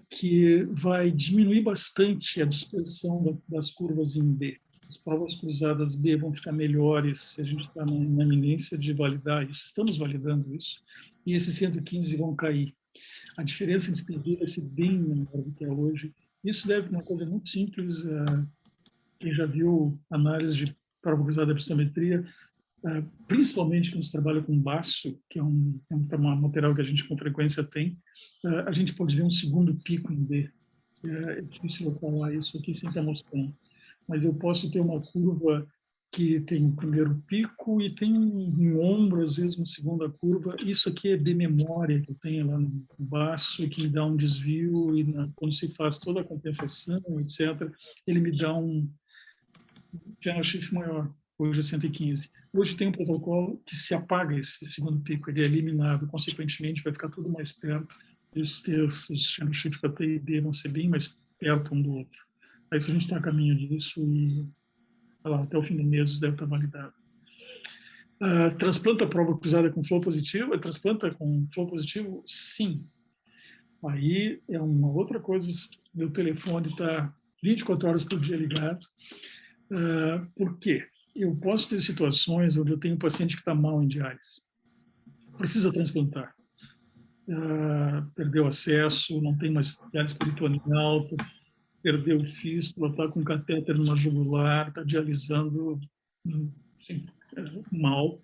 [SPEAKER 3] que vai diminuir bastante a dispersão das curvas em B. As provas cruzadas B vão ficar melhores se a gente está na iminência de validar isso. Estamos validando isso. E esses 115 vão cair. A diferença entre PD vai ser bem menor do que é hoje. Isso deve uma coisa muito simples. Quem já viu análise de prova cruzada de epistometria, principalmente quando se trabalha com baço, que é um material que a gente com frequência tem, a gente pode ver um segundo pico em B. É difícil eu falar isso aqui sem estar mostrando. Mas eu posso ter uma curva que tem o primeiro pico e tem um ombro, às vezes, uma segunda curva. Isso aqui é de memória que eu tenho lá no baço e que me dá um desvio e quando se faz toda a compensação, etc., ele me dá um channel shift maior. Hoje é 115. Hoje tem um protocolo que se apaga esse segundo pico, ele é eliminado, consequentemente vai ficar tudo mais perto e os channel shift para T e D vão ser bem mais perto um do outro. Aí se a gente está a caminho disso e lá, até o fim do mês deve estar validado. Transplanta a prova cruzada com flow positivo? Transplanta com flow positivo? Sim. Aí é uma outra coisa, meu telefone está 24 horas por dia ligado. Por quê? Eu posso ter situações onde eu tenho um paciente que está mal em diálise. Precisa transplantar. Perdeu acesso, não tem mais diálise peritoneal, perdeu o fístula, está com catéter numa jugular, está dialisando enfim, mal.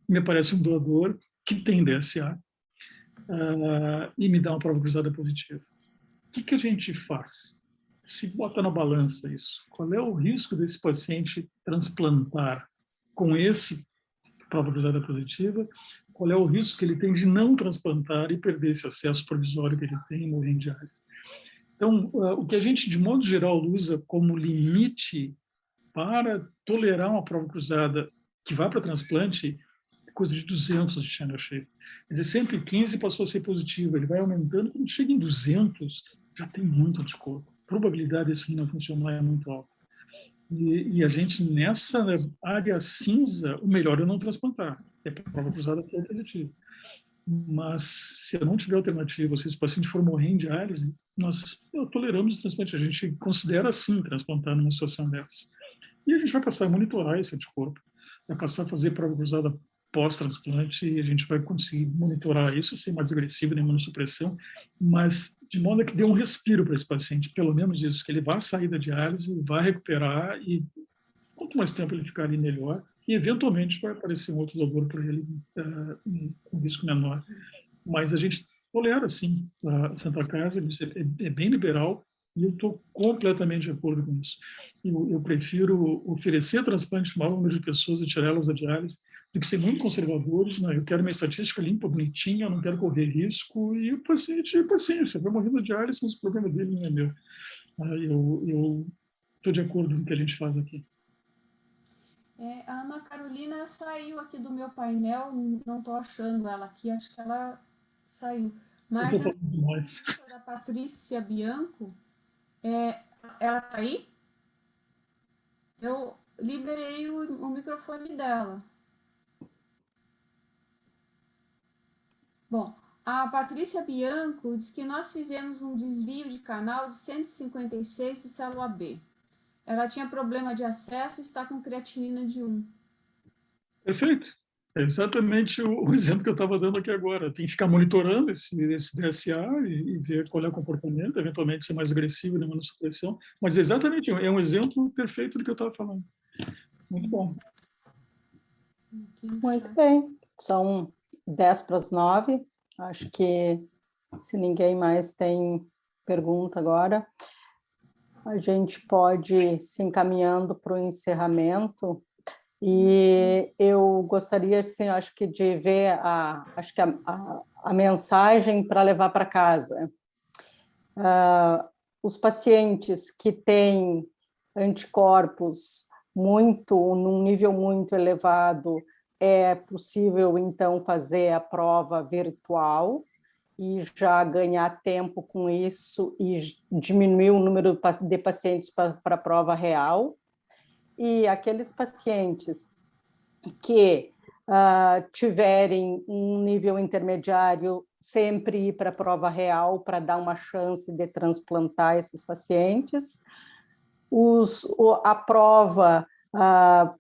[SPEAKER 3] Me aparece um doador que tem DSA e me dá uma prova cruzada positiva. O que a gente faz? Se bota na balança isso. Qual é o risco desse paciente transplantar com esse prova cruzada positiva? Qual é o risco que ele tem de não transplantar e perder esse acesso provisório que ele tem e morrer em diálise? Então, o que a gente, de modo geral, usa como limite para tolerar uma prova cruzada que vá para transplante é coisa de 200 de channel shift. Quer dizer, 115 passou a ser positivo, ele vai aumentando, quando chega em 200, já tem muito anticorpo. A probabilidade desse não funcionar é muito alta. E a gente, nessa área cinza, o melhor é não transplantar. É para a prova cruzada que é positiva. Mas se eu não tiver alternativa, se esse paciente for morrer em diálise, nós toleramos o transplante. A gente considera, sim, transplantar numa situação dessas. E a gente vai passar a monitorar esse anticorpo, vai passar a fazer prova cruzada pós-transplante e a gente vai conseguir monitorar isso, ser mais agressivo na imunossupressão, mas de modo que dê um respiro para esse paciente, pelo menos isso, que ele vá sair da diálise, vai recuperar e quanto mais tempo ele ficar ali, melhor. E, eventualmente, vai aparecer um outro doador para ele com risco menor. Mas a gente tolera, sim. A Santa Casa é bem liberal e eu estou completamente de acordo com isso. Eu prefiro oferecer transplante para o maior número de pessoas e tirar elas da diálise do que ser muito conservadores. Não, eu quero minha estatística limpa, bonitinha, eu não quero correr risco. E o paciente, paciência, vai morrer da diálise, mas o problema dele não é meu. Eu estou de acordo com o que a gente faz aqui.
[SPEAKER 4] A Ana Carolina saiu aqui do meu painel, não estou achando ela aqui, acho que ela saiu. Mas a Patrícia Bianco, ela está aí? Eu liberei o microfone dela. Bom, a Patrícia Bianco diz que nós fizemos um desvio de canal de 156 de célula B. Ela tinha problema de acesso e está com creatinina de 1.
[SPEAKER 3] Perfeito. É exatamente o exemplo que eu estava dando aqui agora. Tem que ficar monitorando esse DSA e ver qual é o comportamento, eventualmente ser mais agressivo na imunossupressão. Mas exatamente, é um exemplo perfeito do que eu estava falando. Muito bom.
[SPEAKER 2] Muito bem. São 8:50. Acho que, se ninguém mais tem pergunta agora, a gente pode se encaminhando para o encerramento. E eu gostaria, assim, acho que de ver a mensagem para levar para casa. Os pacientes que têm anticorpos num nível muito elevado, é possível, então, fazer a prova virtual e já ganhar tempo com isso e diminuir o número de pacientes para a prova real. E aqueles pacientes que tiverem um nível intermediário, sempre ir para a prova real para dar uma chance de transplantar esses pacientes. A prova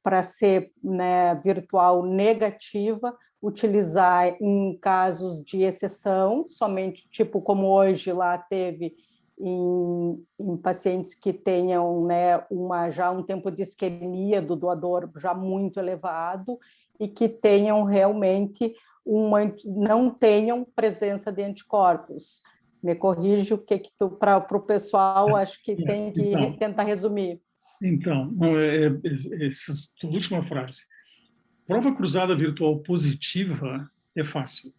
[SPEAKER 2] para ser, né, virtual negativa, utilizar em casos de exceção, somente, tipo como hoje lá teve em pacientes que tenham, né, já um tempo de isquemia do doador já muito elevado e que tenham realmente não tenham presença de anticorpos. Me corrige o que tu, para o pessoal, acho que tem que tentar resumir.
[SPEAKER 3] Então, essa última frase. Prova cruzada virtual positiva é fácil.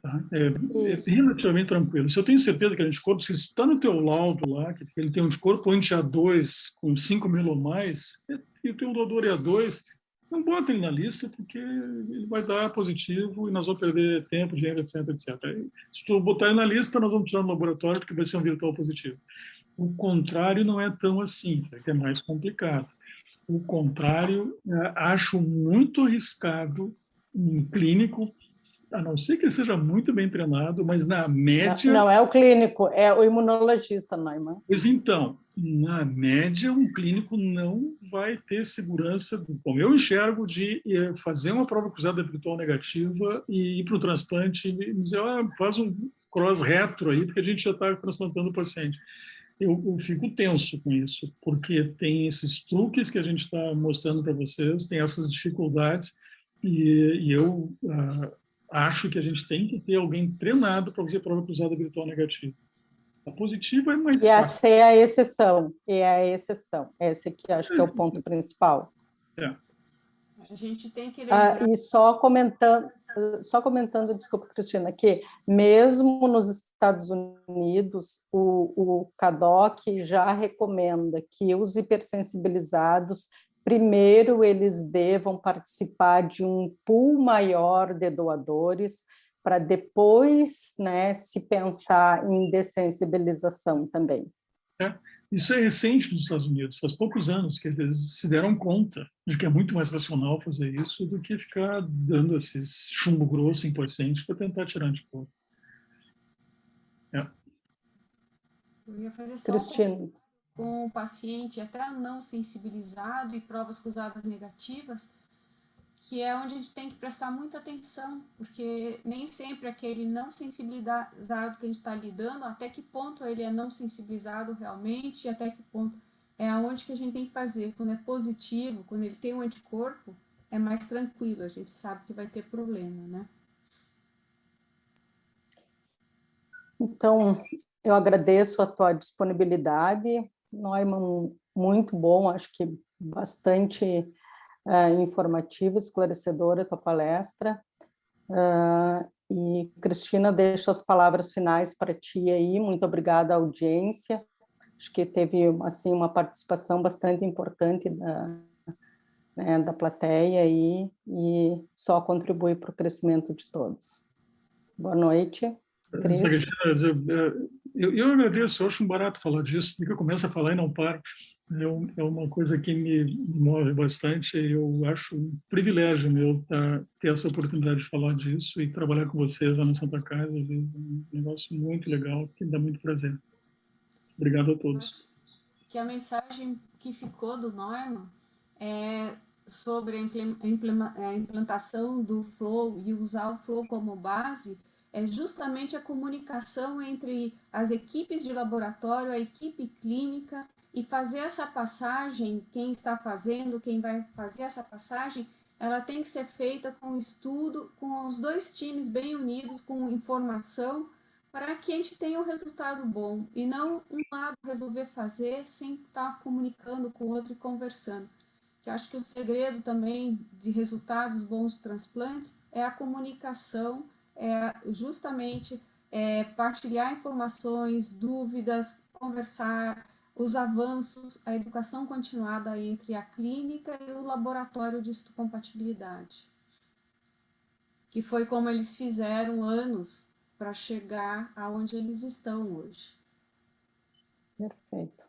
[SPEAKER 3] Tá? É relativamente tranquilo. Se eu tenho certeza que é anticorpo, se está no teu laudo lá, que ele tem um anticorpo anti-A2 com 5.000 ou mais, e o teu doador é A2, não bota ele na lista, porque ele vai dar positivo e nós vamos perder tempo, dinheiro, etc, etc. Se tu botar ele na lista, nós vamos tirar no laboratório, porque vai ser um virtual positivo. O contrário não é tão assim, é mais complicado. O contrário, acho muito arriscado um clínico, a não ser que ele seja muito bem treinado, mas na média...
[SPEAKER 2] Não é o clínico, é o imunologista, Neumann.
[SPEAKER 3] Pois então, na média, um clínico não vai ter segurança, como eu enxergo, de fazer uma prova cruzada virtual negativa e ir para o transplante e dizer, faz um cross-retro aí, porque a gente já está transplantando o paciente. Eu fico tenso com isso, porque tem esses truques que a gente está mostrando para vocês, tem essas dificuldades, e eu acho que a gente tem que ter alguém treinado para fazer prova cruzada virtual negativa. A positiva é mais fácil.
[SPEAKER 2] E essa é a exceção, Esse aqui acho que é o ponto principal.
[SPEAKER 4] A gente tem que lembrar...
[SPEAKER 2] E só comentando, desculpa, Cristina, que mesmo nos Estados Unidos, o CADOC já recomenda que os hipersensibilizados, primeiro eles devam participar de um pool maior de doadores, para depois, né, se pensar em dessensibilização também.
[SPEAKER 3] Isso é recente nos Estados Unidos, faz poucos anos que eles se deram conta de que é muito mais racional fazer isso do que ficar dando esses chumbo grosso em pacientes para tentar tirar anticorpo.
[SPEAKER 4] Eu ia fazer só
[SPEAKER 2] Cristina.
[SPEAKER 4] Com o paciente até não sensibilizado e provas cruzadas negativas, que é onde a gente tem que prestar muita atenção, porque nem sempre aquele não sensibilizado que a gente está lidando, até que ponto ele é não sensibilizado realmente, e até que ponto é aonde que a gente tem que fazer. Quando é positivo, quando ele tem um anticorpo, é mais tranquilo, a gente sabe que vai ter problema, né?
[SPEAKER 2] Então, eu agradeço a tua disponibilidade, Neumann, muito bom, acho que bastante informativa, esclarecedora a tua palestra. E, Cristina, deixo as palavras finais para ti aí. Muito obrigada à audiência. Acho que teve assim, uma participação bastante importante da plateia aí, e só contribui para o crescimento de todos. Boa noite, Cris.
[SPEAKER 3] Eu agradeço, eu acho um barato falar disso, porque eu começo a falar e não paro. É uma coisa que me move bastante. Eu acho um privilégio meu ter essa oportunidade de falar disso e trabalhar com vocês lá na Santa Casa. Às vezes, é um negócio muito legal, que dá muito prazer. Obrigado a todos.
[SPEAKER 4] Que a mensagem que ficou do Neumann é sobre a implantação do Flow e usar o Flow como base é justamente a comunicação entre as equipes de laboratório, a equipe clínica, e fazer essa passagem, quem está fazendo, quem vai fazer essa passagem, ela tem que ser feita com estudo, com os dois times bem unidos, com informação, para que a gente tenha um resultado bom, e não um lado resolver fazer sem estar comunicando com o outro e conversando. Que eu acho que o segredo também de resultados bons de transplantes é a comunicação, justamente partilhar informações, dúvidas, conversar, os avanços, a educação continuada entre a clínica e o laboratório de histocompatibilidade, que foi como eles fizeram anos para chegar aonde eles estão hoje.
[SPEAKER 2] Perfeito.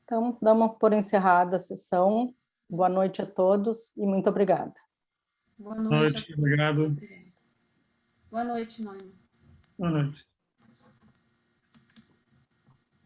[SPEAKER 2] Então, damos por encerrada a sessão. Boa noite a todos e muito obrigada.
[SPEAKER 4] Boa noite.
[SPEAKER 3] Obrigado.
[SPEAKER 4] Boa noite, Neumann.
[SPEAKER 3] Boa noite.